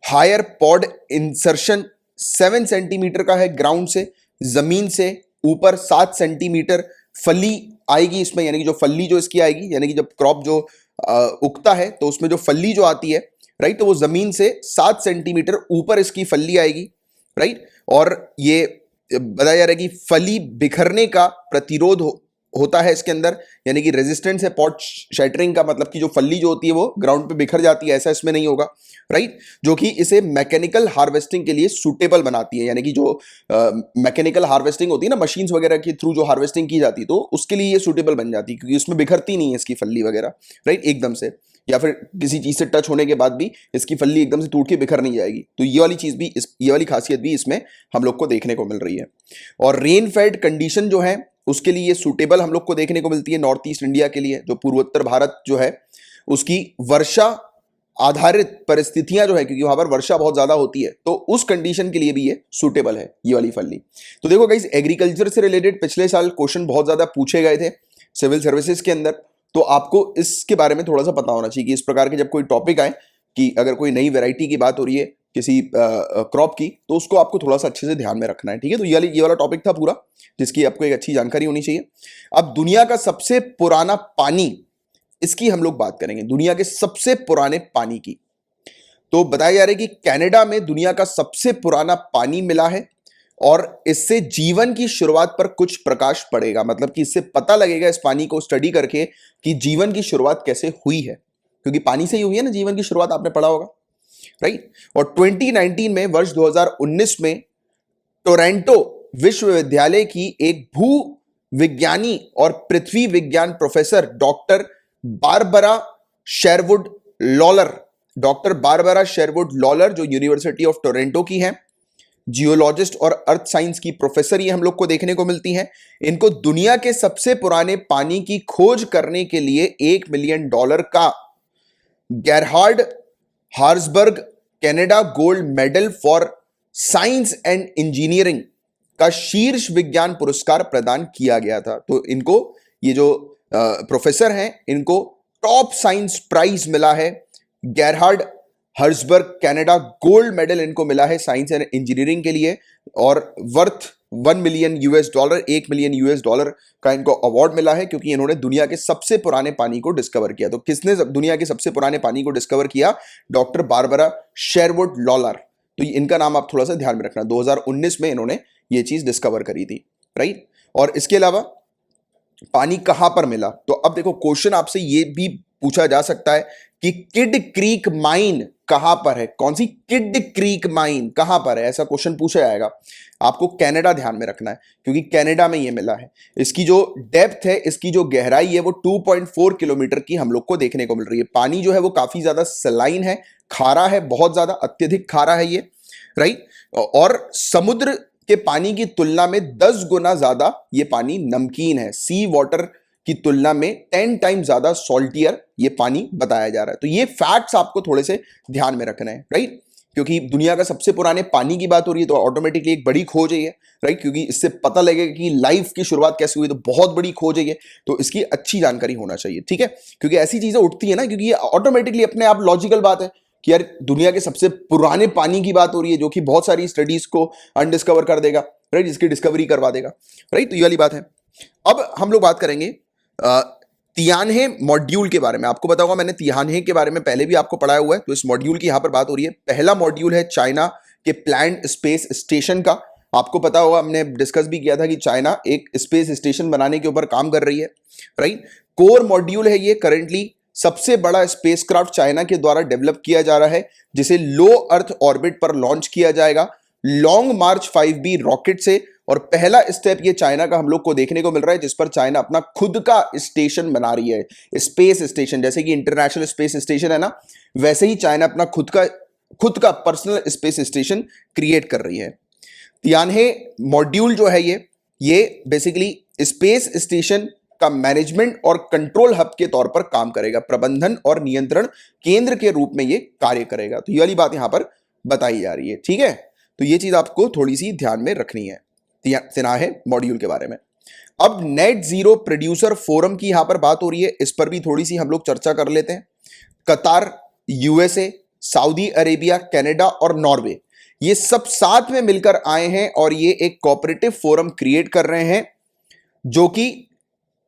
हायर पॉड इंसर्शन 7 सेंटीमीटर का है ग्राउंड से, जमीन से ऊपर 7 सेंटीमीटर फली आएगी इसमें, यानी कि जो फली जो इसकी आएगी, यानी कि जब क्रॉप जो उगता है तो उसमें जो फली जो आती है, राइट, तो वो जमीन से 7 सेंटीमीटर ऊपर इसकी फली आएगी। राइट, और ये बताया जा रहा है कि फली बिखरने का प्रतिरोध होता है इसके अंदर, यानी कि रेजिस्टेंस है पॉट शैटरिंग का, मतलब कि जो फली जो होती है वो ग्राउंड पे बिखर जाती है, ऐसा इसमें नहीं होगा। राइट, जो कि इसे मैकेनिकल हार्वेस्टिंग के लिए सूटेबल बनाती है, यानी कि जो मैकेनिकल हार्वेस्टिंग होती है ना, मशीन्स वगैरह के थ्रू जो हार्वेस्टिंग की जाती है, तो उसके लिए ये सूटेबल बन जाती है, क्योंकि उसमें बिखरती नहीं है इसकी फली वगैरह। राइट, एकदम से, या फिर किसी चीज से टच होने के बाद भी इसकी फली एकदम से टूट के बिखर नहीं जाएगी। तो ये वाली चीज भी, ये वाली खासियत भी इसमें हम लोग को देखने को मिल रही है। और रेन फेड कंडीशन जो है उसके लिए सूटेबल हम लोग को देखने को मिलती है नॉर्थ ईस्ट इंडिया के लिए, जो पूर्वोत्तर भारत जो है। उसकी वर्षा आधारित परिस्थितियां जो है, क्योंकि वहां पर वर्षा बहुत ज्यादा होती है, तो उस कंडीशन के लिए भी ये सूटेबल है, ये वाली फली। तो देखो गाइस, एग्रीकल्चर से रिलेटेड पिछले साल क्वेश्चन बहुत ज्यादा पूछे गए थे सिविल सर्विसेज के अंदर, तो आपको इसके बारे में थोड़ा सा पता होना चाहिए कि इस प्रकार के जब कोई टॉपिक आए, कि अगर कोई नई वैरायटी की बात हो रही है किसी क्रॉप की, तो उसको आपको थोड़ा सा अच्छे से ध्यान में रखना है, ठीक है। तो ये वाला टॉपिक था पूरा, जिसकी आपको एक अच्छी जानकारी होनी चाहिए। अब दुनिया का सबसे पुराना पानी, इसकी हम लोग बात करेंगे, दुनिया के सबसे पुराने पानी की। तो बताया जा रहा है कि कनाडा में दुनिया का सबसे पुराना पानी मिला है, और इससे जीवन की शुरुआत पर कुछ प्रकाश पड़ेगा, मतलब कि इससे पता लगेगा इस पानी को स्टडी करके कि जीवन की शुरुआत कैसे हुई है, क्योंकि पानी से ही हुई है ना जीवन की शुरुआत, आपने पढ़ा होगा, राइट। और 2019 में, वर्ष 2019 में टोरंटो विश्वविद्यालय की एक भू विज्ञानी और पृथ्वी विज्ञान professor doctor Barbara Sherwood Lawler, जो यूनिवर्सिटी ऑफ टोरंटो की है, जियोलॉजिस्ट और अर्थ साइंस की प्रोफेसर ये हम लोग को देखने को मिलती हैं। इनको दुनिया के सबसे पुराने पानी की खोज करने के लिए $1 मिलियन का Gerhard Herzberg Canada gold medal for science and engineering का शीर्ष विज्ञान पुरस्कार प्रदान किया गया था। तो इनको, ये जो प्रोफेसर हैं, इनको टॉप साइंस प्राइज मिला है, Gerhard Herzberg Canada gold medal इनको मिला है साइंस एंड इंजीनियरिंग के लिए, और वर्थ $1 मिलियन, $1 मिलियन का इनको अवार्ड मिला है, क्योंकि इन्होंने दुनिया के सबसे पुराने पानी को डिस्कवर किया। तो किसने दुनिया के सबसे पुराने पानी को डिस्कवर किया? Doctor Barbara Sherwood Lawler. तो इनका नाम आप थोड़ा सा ध्यान में रखना, 2019 में इन्होंने ये चीज डिस्कवर करी थी, राइट। और इसके अलावा पानी कहां पर मिला, तो अब देखो क्वेश्चन आपसे ये भी पूछा जा सकता है कि किड क्रीक माइन कहां पर है, कौन सी किड क्रीक माइन कहां पर है, ऐसा क्वेश्चन पूछा जाएगा। आपको कनाडा ध्यान में रखना है, क्योंकि कनाडा में ये मिला है। इसकी जो डेप्थ है, इसकी जो गहराई है, वो 2.4 किलोमीटर की हम लोग को देखने को मिल रही है। पानी जो है वो काफी ज्यादा सलाइन है, खारा है, बहुत ज्यादा अत्यधिक खारा है ये, राइट। और समुद्र के पानी की तुलना में 10 गुना ज्यादा ये पानी नमकीन है, सी वाटर की तुलना में 10 टाइम ज्यादा सॉल्टियर ये पानी बताया जा रहा है। तो ये फैक्ट्स आपको थोड़े से ध्यान में रखना है, राइट, क्योंकि दुनिया का सबसे पुराने पानी की बात हो रही है, तो ऑटोमेटिकली एक बड़ी खोज है ये, राइट, क्योंकि इससे पता लगेगा कि लाइफ की शुरुआत कैसे हुई, तो बहुत बड़ी खोज है ये, तो इसकी अच्छी जानकारी होना चाहिए, ठीक है। क्योंकि ऐसी चीजें उठती है ना, क्योंकि ये ऑटोमेटिकली अपने आप लॉजिकल बात है कि यार दुनिया के सबसे पुराने पानी की बात हो रही है, जो कि बहुत सारी स्टडीज को अनडिस्कवर कर देगा, राइट, जिसकी डिस्कवरी करवा देगा, राइट। तो ये वाली बात है। अब हम लोग बात करेंगे तियानहे मॉड्यूल के बारे में। आपको बताऊंगा, मैंने तियानहे के बारे में पहले भी आपको पढ़ाया हुआ है, तो इस मॉड्यूल की यहां पर बात हो रही है। पहला मॉड्यूल है चाइना के प्लैन्ड स्पेस स्टेशन का। आपको पता होगा, हमने डिस्कस भी किया था कि चाइना एक स्पेस स्टेशन बनाने के ऊपर काम कर रही है, राइट। कोर मॉड्यूल है ये, करेंटली सबसे बड़ा स्पेसक्राफ्ट चाइना के द्वारा डेवलप किया जा रहा है, जिसे लो अर्थ ऑर्बिट पर लॉन्च किया जाएगा लॉन्ग मार्च 5B रॉकेट से। और पहला स्टेप ये चाइना का हम लोग को देखने को मिल रहा है, जिस पर चाइना अपना खुद का स्टेशन बना रही है, स्पेस स्टेशन। जैसे कि इंटरनेशनल स्पेस स्टेशन है ना, वैसे ही चाइना अपना खुद का पर्सनल स्पेस स्टेशन क्रिएट कर रही है। तियानहे मॉड्यूल जो है ये बेसिकली स्पेस स्टेशन का मैनेजमेंट और कंट्रोल हब के तौर पर काम करेगा, प्रबंधन और नियंत्रण केंद्र के रूप में ये कार्य करेगा। तो ये वाली बात यहां पर बताई जा रही है, ठीक है। तो ये चीज आपको थोड़ी सी ध्यान में रखनी है तियानहे मॉड्यूल के बारे में। अब नेट जीरो प्रोड्यूसर फोरम की यहां पर बात हो रही है, इस पर भी थोड़ी सी हम लोग चर्चा कर लेते हैं। कतार, यूएसए, सऊदी अरेबिया, कनाडा और नॉर्वे, ये सब साथ में मिलकर आए हैं और ये एक कोऑपरेटिव फोरम क्रिएट कर रहे हैं, जो कि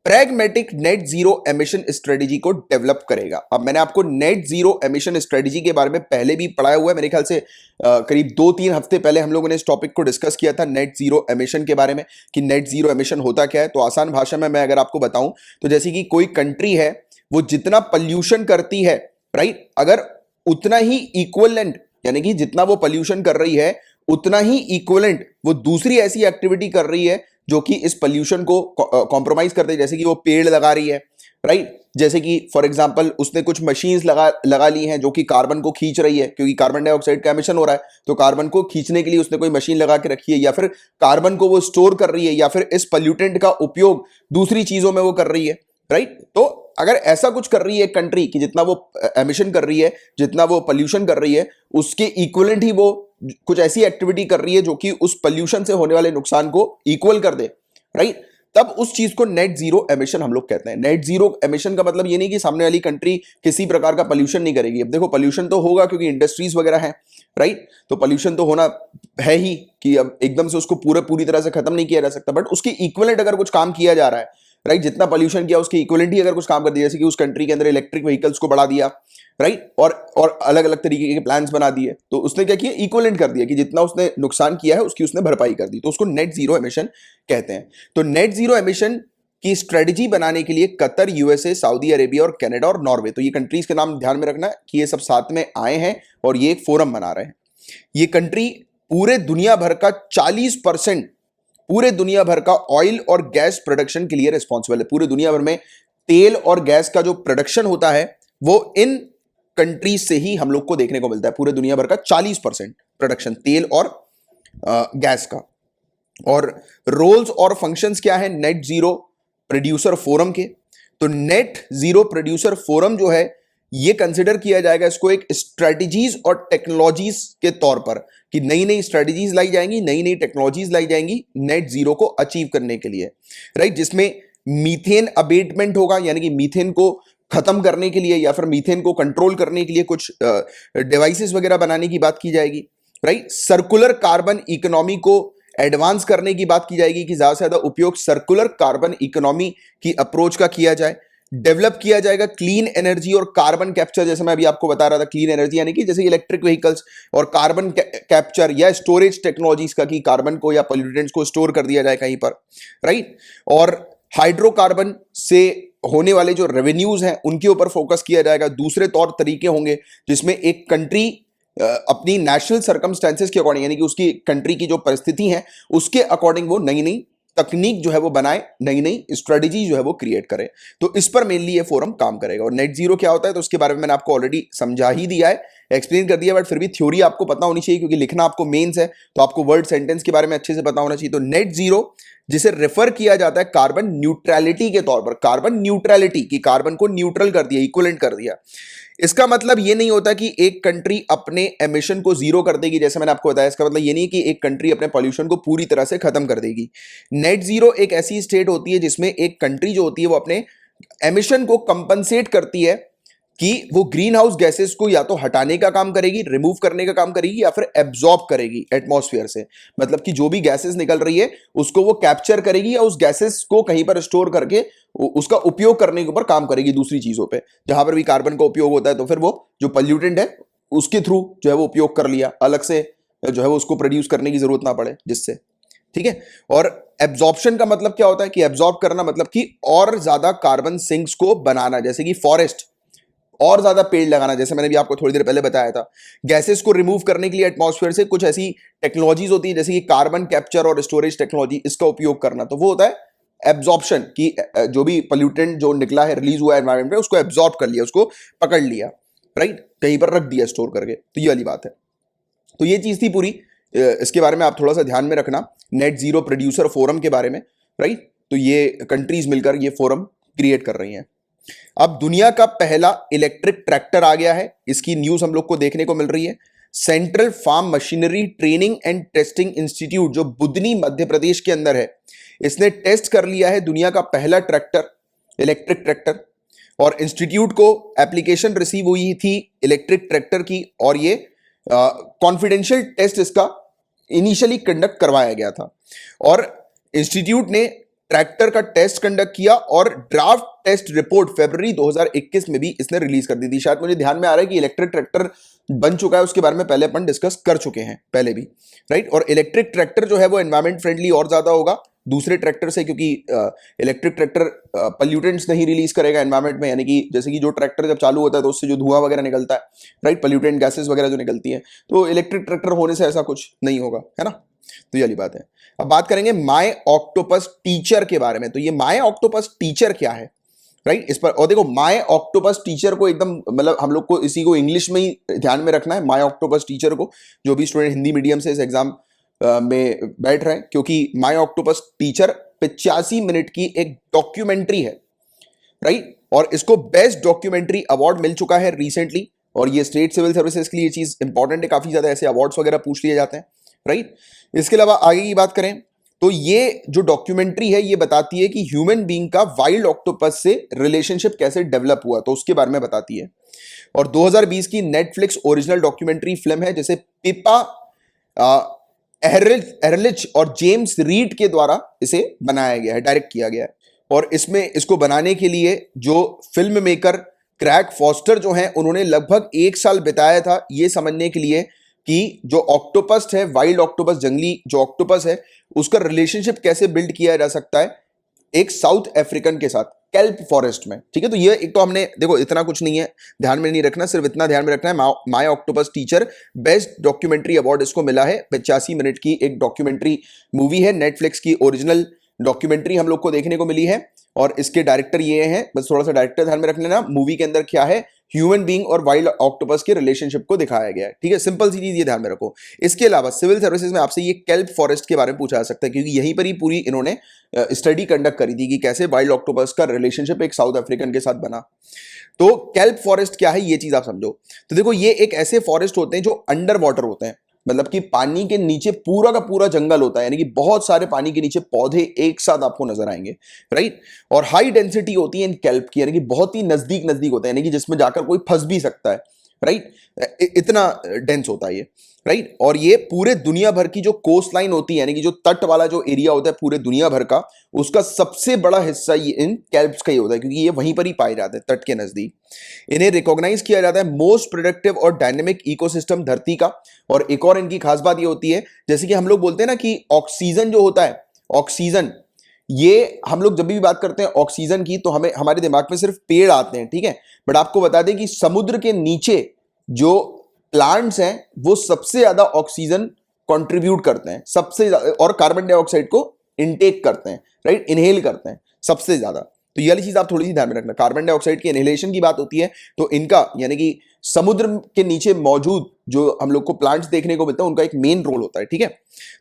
pragmatic net zero emission strategy को डेवलप करेगा। अब मैंने आपको नेट जीरो एमिशन स्ट्रेटेजी के बारे में पहले भी पढ़ाया हुआ है, मेरे ख्याल से करीब 2-3 हफ्ते पहले हम लोगों ने इस टॉपिक को डिस्कस किया था, नेट जीरो एमिशन के बारे में, कि नेट जीरो एमिशन होता क्या है। तो आसान भाषा में मैं अगर आपको बताऊं, तो जैसे कि कोई कंट्री है, वो जितना पॉल्यूशन करती है, राइट, अगर उतना ही इक्विवेलेंट, यानी कि जितना वो पॉल्यूशन कर रही है उतना ही इक्विवेलेंट वो दूसरी ऐसी एक्टिविटी कर रही है जो कि इस पॉल्यूशन को कॉम्प्रोमाइज करते हैं, जैसे कि वो पेड़ लगा रही है, राइट, जैसे कि फॉर एग्जांपल उसने कुछ मशीन्स लगा ली हैं जो कि कार्बन को खींच रही है, क्योंकि कार्बन डाइऑक्साइड का एमिशन हो रहा है, तो कार्बन को खींचने के लिए उसने कोई मशीन लगा के रखी है, या फिर कार्बन को वो स्टोर कर रही है, या फिर इस पॉल्यूटेंट का उपयोग दूसरी चीजों में वो कर रही है, राइट। तो अगर ऐसा कुछ कर रही है कंट्री कि जितना वो एमिशन कर रही है, जितना वो पोल्यूशन कर रही है, उसके इक्वलेंट ही वो कुछ ऐसी एक्टिविटी कर रही है जो कि उस पोल्यूशन से होने वाले नुकसान को इक्वल कर दे, राइट, तब उस चीज को नेट जीरो एमिशन हम लोग कहते हैं। नेट जीरो एमिशन का मतलब ये नहीं कि सामने वाली कंट्री किसी प्रकार का पोल्यूशन नहीं करेगी। अब देखो पोल्यूशन तो होगा क्योंकि इंडस्ट्रीज वगैरह हैं, राइट, तो पोल्यूशन तो होना है ही, कि अब एकदम से उसको पूरी तरह से खत्म नहीं किया जा सकता, बट उसके इक्विवेलेंट अगर कुछ काम किया जा रहा है, राइट, जितना पोल्यूशन किया उसके इक्विवेलेंट ही अगर कुछ काम कर दिया, जैसे कि उस कंट्री के अंदर इलेक्ट्रिक व्हीकल्स को बढ़ा दिया, राइट, और अलग अलग तरीके के प्लान्स बना दिए, तो उसने क्या किया, इक्विवेलेंट कर दिया कि जितना उसने नुकसान किया है उसकी उसने भरपाई कर दी, तो उसको नेट जीरो एमिशन कहते हैं। तो नेट जीरो एमिशन की स्ट्रेटजी बनाने के लिए कतर, यूएसए, सऊदी अरेबिया और कनाडा और नॉर्वे, तो ये कंट्रीज के नाम ध्यान में रखना कि ये सब साथ में आए हैं और ये एक फोरम बना रहे हैं। ये कंट्री पूरे दुनिया भर का 40%, पूरे दुनिया भर का ऑयल और गैस प्रोडक्शन के लिए रिस्पॉन्सिबल है। पूरे दुनिया भर में तेल और गैस का जो प्रोडक्शन होता है वो इन कंट्रीज से ही हम लोग को देखने को मिलता है। पूरे दुनिया भर का 40% प्रोडक्शन तेल और गैस का। और रोल्स और फंक्शंस क्या है नेट जीरो प्रोड्यूसर फोरम के? तो नेट जीरो प्रोड्यूसर फोरम जो है ये कंसिडर किया जाएगा इसको एक स्ट्रेटजीज और टेक्नोलॉजीज के तौर पर, कि नई नई स्ट्रेटजीज लाई जाएंगी, नई नई टेक्नोलॉजीज लाई जाएंगी नेट जीरो को अचीव करने के लिए, राइट, जिसमें मीथेन अबेटमेंट होगा, यानी कि मीथेन को खत्म करने के लिए या फिर मीथेन को कंट्रोल करने के लिए कुछ डिवाइसेस वगैरह बनाने की बात की जाएगी, राइट। सर्कुलर कार्बन इकोनॉमी को एडवांस करने की बात की जाएगी कि ज्यादा से ज्यादा उपयोग सर्कुलर कार्बन इकोनॉमी की अप्रोच का किया जाए। डेवलप किया जाएगा क्लीन एनर्जी और कार्बन कैप्चर, जैसे मैं अभी आपको बता रहा था, क्लीन एनर्जी यानी कि जैसे इलेक्ट्रिक व्हीकल्स, और कार्बन कैप्चर या स्टोरेज टेक्नोलॉजीज का, कि कार्बन को या पोल्यूटेंट्स को स्टोर कर दिया जाए कहीं पर, राइट। और हाइड्रोकार्बन से होने वाले जो रेवेन्यूज हैं उनके ऊपर फोकस किया जाएगा। दूसरे तौर तरीके होंगे जिसमें एक कंट्री अपनी नेशनल सर्कमस्टेंसेस के अकॉर्डिंग, यानी कि उसकी कंट्री की जो परिस्थिति है उसके अकॉर्डिंग वो नई नई तकनीक जो है वो बनाए, नई नई स्ट्रेटजी जो है वो क्रिएट करे। तो इस पर मेनली ये फोरम काम करेगा। और नेट जीरो क्या होता है तो उसके बारे में मैंने आपको ऑलरेडी समझा ही दिया है, एक्सप्लेन कर दिया, बट फिर भी थ्योरी आपको पता होनी चाहिए क्योंकि लिखना आपको मेंस है, तो आपको वर्ड सेंटेंस के बारे में अच्छे से पता होना चाहिए। तो नेट जीरो जिसे रेफर किया जाता है कार्बन न्यूट्रलिटी के तौर पर, कार्बन न्यूट्रलिटी की कार्बन को न्यूट्रल कर दिया, इक्विवेलेंट कर दिया। इसका मतलब ये नहीं होता कि एक कंट्री अपने एमिशन को जीरो कर देगी, जैसे मैंने आपको बताया। इसका मतलब ये नहीं कि एक कंट्री अपने पॉल्यूशन को पूरी तरह से खत्म कर देगी। नेट जीरो एक ऐसी स्टेट होती है जिसमें एक कंट्री जो होती है वो अपने एमिशन को कंपनसेट करती है कि वो ग्रीन हाउस गैसेस को या तो हटाने का काम करेगी, रिमूव करने का काम करेगी, या फिर एब्जॉर्ब करेगी एटमॉस्फेयर से। मतलब कि जो भी गैसेस निकल रही है उसको वो कैप्चर करेगी या उस गैसेस को कहीं पर स्टोर करके उसका उपयोग करने के ऊपर काम करेगी दूसरी चीजों पे। जहां पर भी कार्बन का उपयोग होता है तो फिर वो जो पोल्यूटेंट है उसके थ्रू जो है वो उपयोग कर लिया, अलग से जो है वो उसको प्रोड्यूस करने की जरूरत ना पड़े जिससे, ठीक है। और एब्जॉर्प्शन का मतलब क्या होता है कि एब्जॉर्ब करना मतलब कि और ज्यादा कार्बन सिंक्स को बनाना, जैसे कि फॉरेस्ट, और ज्यादा पेड़ लगाना, जैसे मैंने भी आपको थोड़ी देर पहले बताया था। गैसेस को रिमूव करने के लिए एटमॉस्फेयर से कुछ ऐसी टेक्नोलॉजीज होती है जैसे कि कार्बन कैप्चर और स्टोरेज टेक्नोलॉजी, इसका उपयोग करना, तो वो होता है एब्जॉर्प्शन, की जो भी पोल्यूटेंट जो निकला है, रिलीज हुआ है एनवायरमेंट में, उसको एब्जॉर्ब कर लिया, उसको पकड़ लिया, राइट, कहीं पर रख दिया स्टोर करके। तो ये वाली बात है। तो ये चीज थी पूरी, इसके बारे में आप थोड़ा सा ध्यान में रखना, नेट जीरो प्रोड्यूसर फोरम के बारे में, राइट। तो ये कंट्रीज मिलकर ये फोरम क्रिएट कर रही हैं। अब दुनिया का पहला इलेक्ट्रिक ट्रैक्टर आ गया है, इसकी न्यूज हम लोग को देखने को मिल रही है। Central farm machinery training and testing institute जो बुधनी मध्य प्रदेश के अंदर है, इसने टेस्ट कर लिया है दुनिया का पहला ट्रैक्टर, इलेक्ट्रिक ट्रैक्टर। और इंस्टीट्यूट को एप्लीकेशन रिसीव हुई थी इलेक्ट्रिक ट्रैक्टर की, और ये कॉन्फिडेंशियल टेस्ट इसका इनिशियली कंडक्ट करवाया गया था। और इंस्टीट्यूट ने ट्रैक्टर का टेस्ट कंडक्ट किया और ड्राफ्ट टेस्ट रिपोर्ट फरवरी 2021 में भी इसने रिलीज कर दी थी। शायद मुझे ध्यान में आ रहा है कि इलेक्ट्रिक ट्रैक्टर बन चुका है, उसके बारे में पहले अपन डिस्कस कर चुके हैं पहले भी, राइट। और इलेक्ट्रिक ट्रैक्टर जो है वो एनवायरमेंट फ्रेंडली और ज्यादा होगा दूसरे ट्रैक्टर से, क्योंकि इलेक्ट्रिक ट्रैक्टर पोल्यूटेंट्स नहीं रिलीज करेगा एनवायरमेंट में, यानी कि जैसे कि जो ट्रैक्टर जब चालू होता है तो उससे जो धुआं वगैरह निकलता है, राइट, पोल्यूटेंट गैसेस वगैरह जो निकलती है, तो इलेक्ट्रिक ट्रैक्टर होने से ऐसा कुछ नहीं होगा, है ना। तो ये वाली बात है। अब बात करेंगे माई ऑक्टोपस टीचर के बारे में। तो ये माई ऑक्टोपस टीचर क्या है, राइट, इस पर। और देखो माई ऑक्टोपस टीचर को एकदम, मतलब हम लोग को इसी को इंग्लिश में ही ध्यान में रखना है, माई ऑक्टोपस टीचर को, जो भी स्टूडेंट हिंदी मीडियम से इस एग्जाम में बैठ रहे हैं, क्योंकि माई ऑक्टोपस टीचर 85 मिनट की एक डॉक्यूमेंट्री है, राइट। और इसको बेस्ट डॉक्यूमेंट्री अवार्ड मिल चुका है रिसेंटली। और ये स्टेट सिविल सर्विसेज के लिए ये चीज इंपॉर्टेंट है, काफी ज्यादा ऐसे अवार्ड्स वगैरह पूछ लिए जाते हैं, राइट। इसके अलावा आगे की बात करें तो ये जो डॉक्यूमेंट्री है ये बताती है कि ह्यूमन बीइंग का वाइल्ड ऑक्टोपस से रिलेशनशिप कैसे डेवलप हुआ, तो उसके बारे में बताती है। और 2020 की नेटफ्लिक्स ओरिजिनल डॉक्यूमेंट्री फिल्म है, जैसे पिपा एहरलिच और जेम्स रीड के द्वारा इसे बनाया गया है, डायरेक्ट किया गया है। और इसमें इसको बनाने के लिए जो फिल्म मेकर क्रैग फॉस्टर जो हैं, उन्होंने लगभग 1 साल बिताया था ये समझने के लिए कि जो ऑक्टोपस है, वाइल्ड ऑक्टोपस, जंगली जो ऑक्टोपस है, उसका रिलेशनशिप कैसे बिल्ड किया जा सकता है एक साउथ अफ्रीकन के साथ केल्प फॉरेस्ट में, ठीक है। तो ये एक तो हमने देखो इतना कुछ नहीं है, ध्यान में नहीं रखना, सिर्फ इतना ध्यान में रखना है my octopus teacher best documentary award इसको मिला है। 85 मिनट की एक डॉक्यूमेंट्री मूवी है, नेटफ्लिक्स की ओरिजिनल डॉक्यूमेंट्री हम लोग को देखने को मिली है। और इसके डायरेक्टर ये हैं, बस थोड़ा सा डायरेक्टर ध्यान में रख लेना। मूवी के अंदर क्या है, ह्यूमन बीइंग और वाइल्ड ऑक्टोपस के रिलेशनशिप को दिखाया गया है, ठीक है। सिंपल सी चीज ये ध्यान में रखो। इसके अलावा सिविल सर्विसेज में आपसे ये केल्प फॉरेस्ट के बारे में पूछा जा सकता है, क्योंकि यहीं पर ही पूरी इन्होंने स्टडी कंडक्ट करी थी कि कैसे वाइल्ड ऑक्टोपस का रिलेशनशिप एक साउथ अफ्रीकन के साथ बना। तो केल्प फॉरेस्ट क्या है ये चीज आप समझो। तो देखो ये एक ऐसे फॉरेस्ट होते हैं जो अंडर वाटर होते हैं, मतलब कि पानी के नीचे पूरा का पूरा जंगल होता है, यानी कि बहुत सारे पानी के नीचे पौधे एक साथ आपको नजर आएंगे, राइट। और हाई डेंसिटी होती है इन केल्प की, यानी कि बहुत ही नजदीक नजदीक होता है, यानी कि जिसमें जाकर कोई फंस भी सकता है, राइट। इतना डेंस होता है ये, राइट। और ये पूरे दुनिया भर की जो कोस्ट लाइन होती है, यानी कि जो तट वाला जो एरिया होता है पूरे दुनिया भर का, उसका सबसे बड़ा हिस्सा ये इन केल्प्स का ही होता है, क्योंकि ये वहीं पर ही पाए जाते हैं तट के नजदीक। इन्हें रिकॉग्नाइज किया जाता है मोस्ट प्रोडक्टिव और डायनेमिक इकोसिस्टम धरती का। और एक और इनकी खास बात ये होती है, जैसे कि हम लोग बोलते हैं ना कि ऑक्सीजन जो होता है, ऑक्सीजन, ये हम लोग जब भी बात करते हैं ऑक्सीजन की तो हमें हमारे दिमाग में सिर्फ पेड़ आते हैं, ठीक है। बट आपको बता दें कि समुद्र के नीचे जो प्लांट्स हैं वो सबसे ज्यादा ऑक्सीजन कंट्रीब्यूट करते हैं, सबसे ज्यादा, और कार्बन डाइऑक्साइड को इनटेक करते हैं, राइट, इनहेल करते हैं सबसे ज्यादा। तो ये वाली चीज आप थोड़ी सी ध्यान में रखना, कार्बन डाइऑक्साइड की इनहेलेशन की बात होती है तो इनका, यानी कि समुद्र के नीचे मौजूद जो हम लोग को प्लांट्स देखने को मिलता है उनका एक मेन रोल होता है, ठीक है।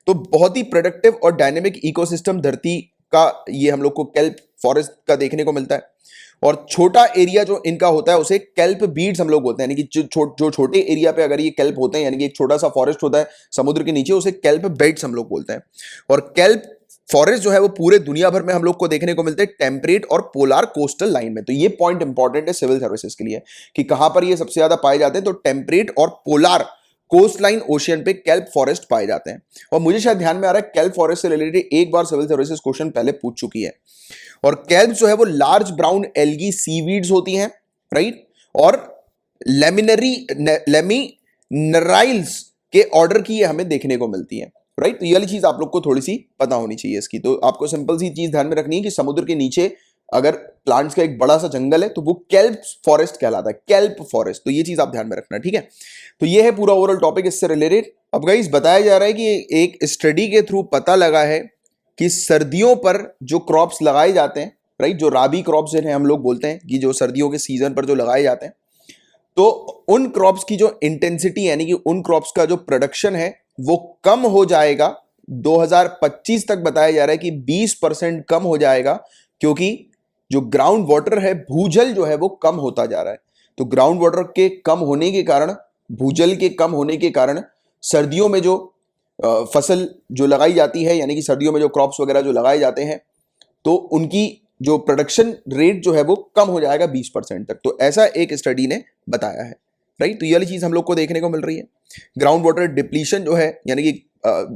तो बहुत ही प्रोडक्टिव और डायनेमिक इकोसिस्टम धरती का ये हम लोग को केल्प फॉरेस्ट का देखने को मिलता है। और छोटा एरिया जो इनका होता है उसे केल्प बीड्स हम लोग बोलते हैं, यानी कि जो छोटे एरिया पे अगर ये केल्प होते हैं, यानी कि एक छोटा सा फॉरेस्ट होता है समुद्र के नीचे, उसे केल्प बेड्स हम लोग बोलते हैं। और केल्प फॉरेस्ट जो है वो पूरे दुनिया भर में हम लोग को देखने को मिलते हैं टेम्परेट और पोलार कोस्टल लाइन में। तो ये पॉइंट इंपॉर्टेंट है सिविल सर्विसेज के लिए कि कहां पर ये सबसे ज्यादा पाए जाते हैं, तो टेम्परेट और पोलार कोस्ट लाइन ओशियन पे केल्प फॉरेस्ट पाए जाते हैं। और मुझे शायद ध्यान में आ रहा है केल्प फॉरेस्ट से रिलेटेड एक बार सिविल सर्विसेज क्वेश्चन पहले पूछ चुकी है। और केल्प जो है वो लार्ज ब्राउन एल्गी सीवीड्स होती हैं, राइट। और लेमिनराइल्स के ऑर्डर की ये हमें देखने को मिलती है, राइट। तो ये वाली चीज आप लोग को थोड़ी सी पता होनी चाहिए इसकी। तो आपको सिंपल सी चीज ध्यान में रखनी है कि समुद्र के नीचे अगर प्लांट्स का एक बड़ा सा जंगल है तो वो केल्प फॉरेस्ट कहलाता है, केल्प फॉरेस्ट। तो ये चीज आप ध्यान में रखना, ठीक है। तो ये है पूरा ओवरऑल टॉपिक इससे रिलेटेड। अब गाइस बताया जा रहा है कि एक स्टडी के थ्रू पता लगा है कि सर्दियों पर जो क्रॉप्स लगाए जाते हैं, राइट, जो राबी क्रॉप्स जिन्हें हम लोग बोलते हैं कि जो सर्दियों के सीजन पर जो लगाए जाते हैं, तो उन क्रॉप्स की जो इंटेंसिटी यानी कि उन क्रॉप्स का जो प्रोडक्शन है वो कम हो जाएगा 2025 तक। बताया जा रहा है कि 20% कम हो जाएगा, क्योंकि जो ग्राउंड वाटर है, भूजल जो है वो कम होता जा रहा है। तो ग्राउंड वाटर के कम होने के कारण, भूजल के कम होने के कारण सर्दियों में जो फसल जो लगाई जाती है, यानी कि सर्दियों में जो क्रॉप्स वगैरह जो लगाए जाते हैं, तो उनकी जो प्रोडक्शन रेट जो है वो कम हो जाएगा 20% तक। तो ऐसा एक स्टडी ने बताया है, राइट। तो ये वाली चीज हम लोग को देखने को मिल रही है। ग्राउंड वाटर डिप्लीशन जो है, यानी कि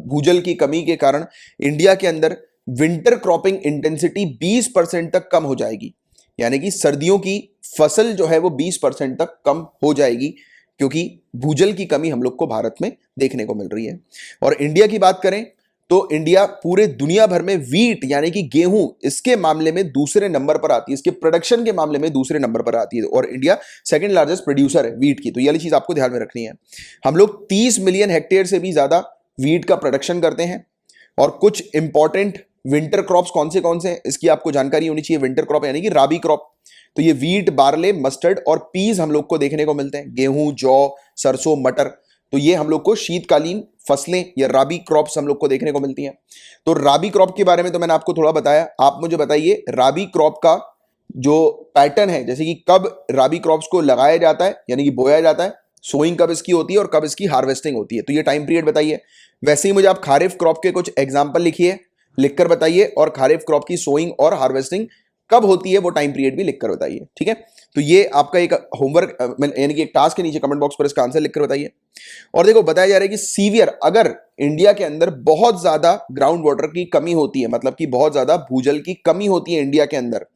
भूजल की कमी के कारण इंडिया के अंदर विंटर क्रॉपिंग इंटेंसिटी 20% तक कम हो जाएगी, यानी कि सर्दियों की फसल जो है वो 20% तक कम हो जाएगी, क्योंकि भूजल की कमी हम लोग को भारत में देखने को मिल रही है। और इंडिया की बात करें तो इंडिया पूरे दुनिया भर में वीट यानी कि गेहूं, इसके मामले में दूसरे नंबर पर आती है, इसके प्रोडक्शन के मामले में दूसरे नंबर पर आती है। और इंडिया सेकंड लार्जेस्ट प्रोड्यूसर है वीट की। तो ये वाली चीज आपको ध्यान में रखनी है। हम लोग 30 मिलियन हेक्टेयर से भी ज्यादा वीट का प्रोडक्शन करते हैं। और कुछ इंपॉर्टेंट विंटर क्रॉप्स कौन से हैं इसकी आपको जानकारी होनी चाहिए। विंटर क्रॉप यानी कि राबी क्रॉप, तो ये वीट, बार्ले, मस्टर्ड और पीज हम लोग को देखने को मिलते हैं। गेहूं, जौ, सरसों, मटर, तो ये हम लोग को शीतकालीन फसलें या राबी क्रॉप्स हम लोग को देखने को मिलती हैं। तो राबी क्रॉप के बारे में तो मैंने आपको थोड़ा बताया। आप मुझे बताइए राबी क्रॉप का जो पैटर्न है, जैसे कि कब राबी क्रॉप्स को लगाया जाता है यानी कि बोया जाता है, सोइंग कब इसकी होती है और कब इसकी हार्वेस्टिंग होती है, तो ये टाइम पीरियड बताइए। वैसे ही मुझे आप खारिफ क्रॉप के कुछ एग्जाम्पल लिखिए, लिखकर बताइए, और खारिफ क्रॉप की सोइंग और हार्वेस्टिंग कब होती है वो टाइम पीरियड भी लिखकर बताइए। ठीक है, तो ये आपका एक होमवर्क यानी कि एक टास्क के नीचे कमेंट बॉक्स पर इसका आंसर लिखकर बताइए। और देखो बताया जा रहा है कि सीवियर, अगर इंडिया के अंदर बहुत ज्यादा ग्राउंड वाटर की कमी होती है, मतलब कि बहुत ज्यादा भूजल की कमी होती है इंडिया के अंदर,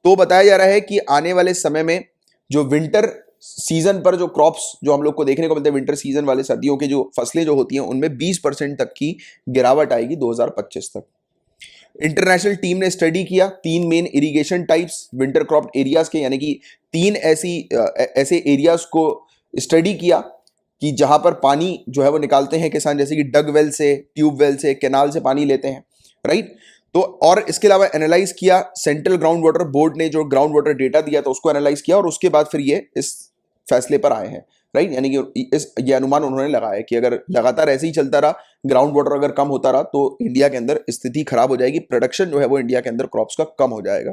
तो बताया जा रहा है कि आने वाले समय में जो विंटर सीजन पर जो क्रॉप्स जो हम लोग को देखने को मिलते हैं, विंटर सीजन वाले सर्दियों के जो फसलें जो होती हैं उनमें 20% तक की गिरावट आएगी 2025 तक। इंटरनेशनल टीम ने स्टडी किया 3 main irrigation types winter crop areas के, यानी कि 3 ऐसे एरियाज को स्टडी किया कि जहां पर पानी जो है वो निकालते हैं किसान, जैसे कि डग वेल से, ट्यूब वेल से, कैनाल से पानी लेते हैं, राइट। तो और इसके अलावा एनालाइज किया, सेंट्रल ग्राउंड वाटर बोर्ड ने जो ग्राउंड वाटर डेटा दिया था उसको एनालाइज किया, और उसके बाद फिर ये इस फैसले पर आए हैं, राइट। यानी कि ये अनुमान उन्होंने लगाया कि अगर लगातार ऐसे ही चलता रहा, ग्राउंड वाटर अगर कम होता रहा, तो इंडिया के अंदर स्थिति खराब हो जाएगी, प्रोडक्शन जो है वो इंडिया के अंदर क्रॉप्स का कम हो जाएगा।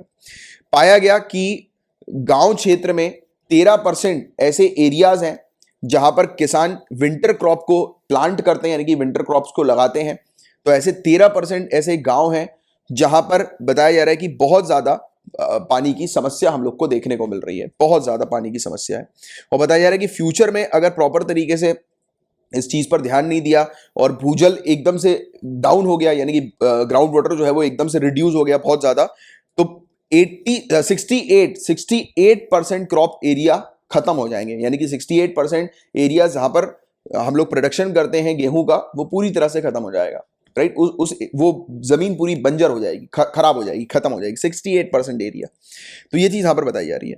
पाया गया कि गांव क्षेत्र में 13% ऐसे एरियाज हैं जहां पर किसान विंटर क्रॉप को प्लांट करते हैं, यानी कि विंटर क्रॉप्स को लगाते हैं। तो ऐसे 13% ऐसे गांव हैं जहां पर बताया जा रहा है कि बहुत ज्यादा पानी की समस्या हम लोग को देखने को मिल रही है, बहुत ज्यादा पानी की समस्या है। और बताया जा रहा है कि फ्यूचर में अगर प्रॉपर तरीके से इस चीज पर ध्यान नहीं दिया और भूजल एकदम से डाउन हो गया, यानी कि ग्राउंड वाटर जो है वो एकदम से रिड्यूस हो गया बहुत ज्यादा, तो 68% क्रॉप एरिया खत्म हो जाएंगे, यानी कि 68% एरिया जहां पर हम लोग प्रोडक्शन करते हैं गेहूं का, वो पूरी तरह से खत्म हो जाएगा, राइट। वो जमीन पूरी बंजर हो जाएगी, खराब हो जाएगी, खत्म हो जाएगी 68% एरिया। तो ये चीज यहां पर बताई जा रही है,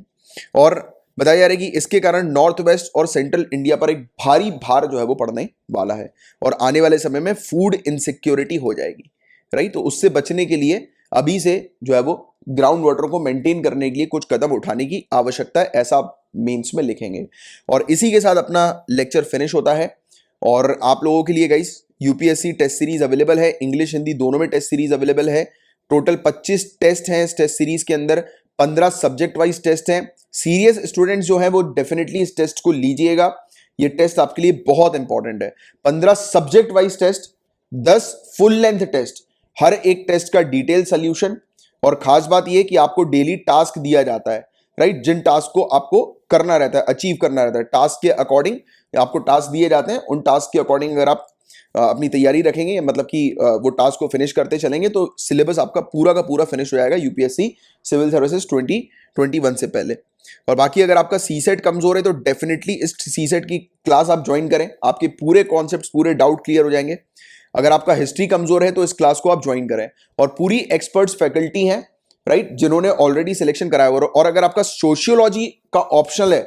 और बताया जा रहा है कि इसके कारण नॉर्थ वेस्ट और सेंट्रल इंडिया पर एक भारी भार जो है वो पड़ने वाला है, और आने वाले समय में फूड इनसिक्योरिटी हो जाएगी, राइट। तो उससे बचने के लिए अभी से जो है वो ग्राउंड वाटर को मेंटेन करने के लिए कुछ कदम उठाने की आवश्यकता है, ऐसा मेंस में लिखेंगे। और इसी के साथ अपना लेक्चर फिनिश होता है। और आप लोगों के लिए guys UPSC test series available है, इंग्लिश हिंदी दोनों में टेस्ट सीरीज अवेलेबल है। टोटल 25 टेस्ट हैं इस टेस्ट सीरीज के अंदर, 15 सब्जेक्ट वाइज टेस्ट हैं। सीरियस स्टूडेंट्स जो है वो डेफिनेटली इस टेस्ट को लीजिएगा, ये टेस्ट आपके लिए बहुत इंपॉर्टेंट है। 15 subject wise test, 10 full length test, हर एक टेस्ट का डिटेल सोल्यूशन, और खास बात यह कि आपको डेली टास्क दिया जाता है, राइट। जिन टास्क को आपको करना रहता है, अचीव करना रहता है, टास्क के अकॉर्डिंग आपको टास्क दिए जाते हैं, उन टास्क के अकॉर्डिंग अगर आप अपनी तैयारी रखेंगे, मतलब कि वो टास्क को फिनिश करते चलेंगे, तो सिलेबस आपका पूरा का पूरा फिनिश हो जाएगा यूपीएससी सिविल सर्विसेज 2021 से पहले। और बाकी अगर आपका सीसेट कमजोर है तो डेफिनेटली इस सीसेट की क्लास आप ज्वाइन करें, आपके पूरे कॉन्सेप्ट्स, पूरे डाउट क्लियर हो जाएंगे। अगर आपका हिस्ट्री कमजोर है तो इस क्लास को आप ज्वाइन करें, और पूरी एक्सपर्ट्स फैकल्टी हैं, राइट, जिन्होंने ऑलरेडी सिलेक्शन कराया हुआ। और अगर आपका सोशियोलॉजी का ऑप्शनल है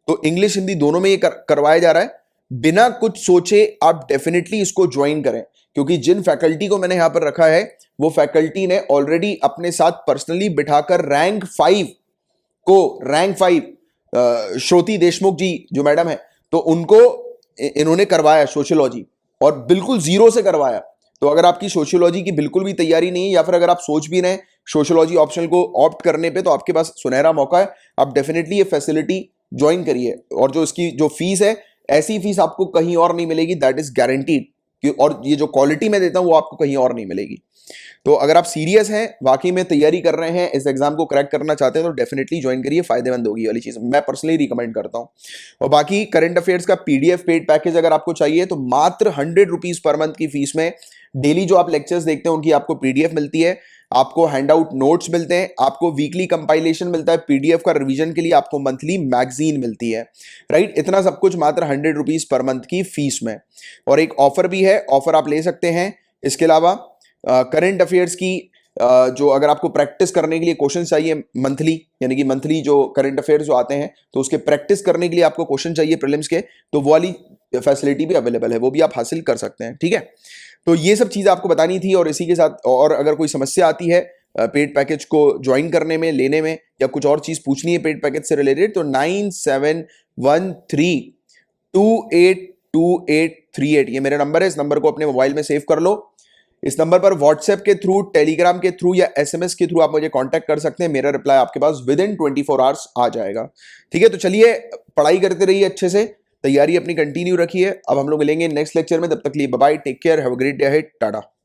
तो इंग्लिश हिंदी दोनों में ये करवाया जा रहा है, बिना कुछ सोचे आप डेफिनेटली इसको ज्वाइन करें, क्योंकि जिन फैकल्टी को मैंने यहां पर रखा है वो फैकल्टी ने ऑलरेडी अपने साथ पर्सनली बिठाकर रैंक 5 श्रुति देशमुख जी जो मैडम है, तो उनको इन्होंने करवाया सोशियोलॉजी, और बिल्कुल जीरो से करवाया। तो अगर आपकी सोशियोलॉजी की बिल्कुल भी तैयारी नहीं है, या फिर अगर आप सोच भी रहे हैं सोशियोलॉजी ऑप्शनल को ऑप्ट करने पे, तो आपके पास सुनहरा मौका है, आप डेफिनेटली ये फैसिलिटी ज्वाइन करिए। और जो इसकी जो फीस है, ऐसी फीस आपको कहीं और नहीं मिलेगी, दैट इज गारंटीड। और ये जो क्वालिटी मैं देता हूं वो आपको कहीं और नहीं मिलेगी। तो अगर आप सीरियस हैं, वाकई में तैयारी कर रहे हैं, इस एग्जाम को क्रैक करना चाहते हैं, तो डेफिनेटली ज्वाइन करिए, फायदेमंद होगी वाली चीज, मैं पर्सनली रिकमेंड करता हूं। और बाकी करंट अफेयर्स का पीडीएफ पेड पैकेज अगर आपको चाहिए तो मात्र 100 रुपीज पर मंथ की फीस में डेली जो आप लेक्चर्स देखते हैं उनकी आपको पीडीएफ मिलती है, आपको हैंडआउट नोट्स मिलते हैं, आपको वीकली कंपाइलेशन मिलता है, पीडीएफ का रिवीजन के लिए आपको मंथली मैगजीन मिलती है, राइट। इतना सब कुछ मात्र 100 रुपीज पर मंथ की फीस में। और एक ऑफर भी है, ऑफर आप ले सकते हैं। इसके अलावा करंट अफेयर्स की जो अगर आपको प्रैक्टिस करने के लिए क्वेश्चन चाहिए मंथली, यानी कि मंथली जो करंट अफेयर्स जो आते हैं तो उसके प्रैक्टिस करने के लिए आपको क्वेश्चन चाहिए प्रीलिम्स के, तो वो वाली फैसिलिटी भी अवेलेबल है, वो भी आप हासिल कर सकते हैं, ठीक है। तो ये सब चीजें आपको बतानी थी। और इसी के साथ और अगर कोई समस्या आती है पेड पैकेज को ज्वाइन करने में, लेने में, या कुछ और चीज पूछनी है पेड पैकेज से रिलेटेड, तो 9713282838 ये मेरा नंबर है, इस नंबर को अपने मोबाइल में सेव कर लो। इस नंबर पर व्हाट्सएप के थ्रू, टेलीग्राम के थ्रू या एसएमएस के थ्रू आप मुझे कांटेक्ट कर सकते हैं। मेरा रिप्लाई आपके पास विद इन 24 आवर्स आ जाएगा। ठीक है, तो चलिए पढ़ाई करते रहिए, अच्छे से तैयारी अपनी कंटिन्यू रखिए। अब हम लोग मिलेंगे नेक्स्ट लेक्चर में, तब तक के लिए bye bye, take care, have a great day ahead, Tata.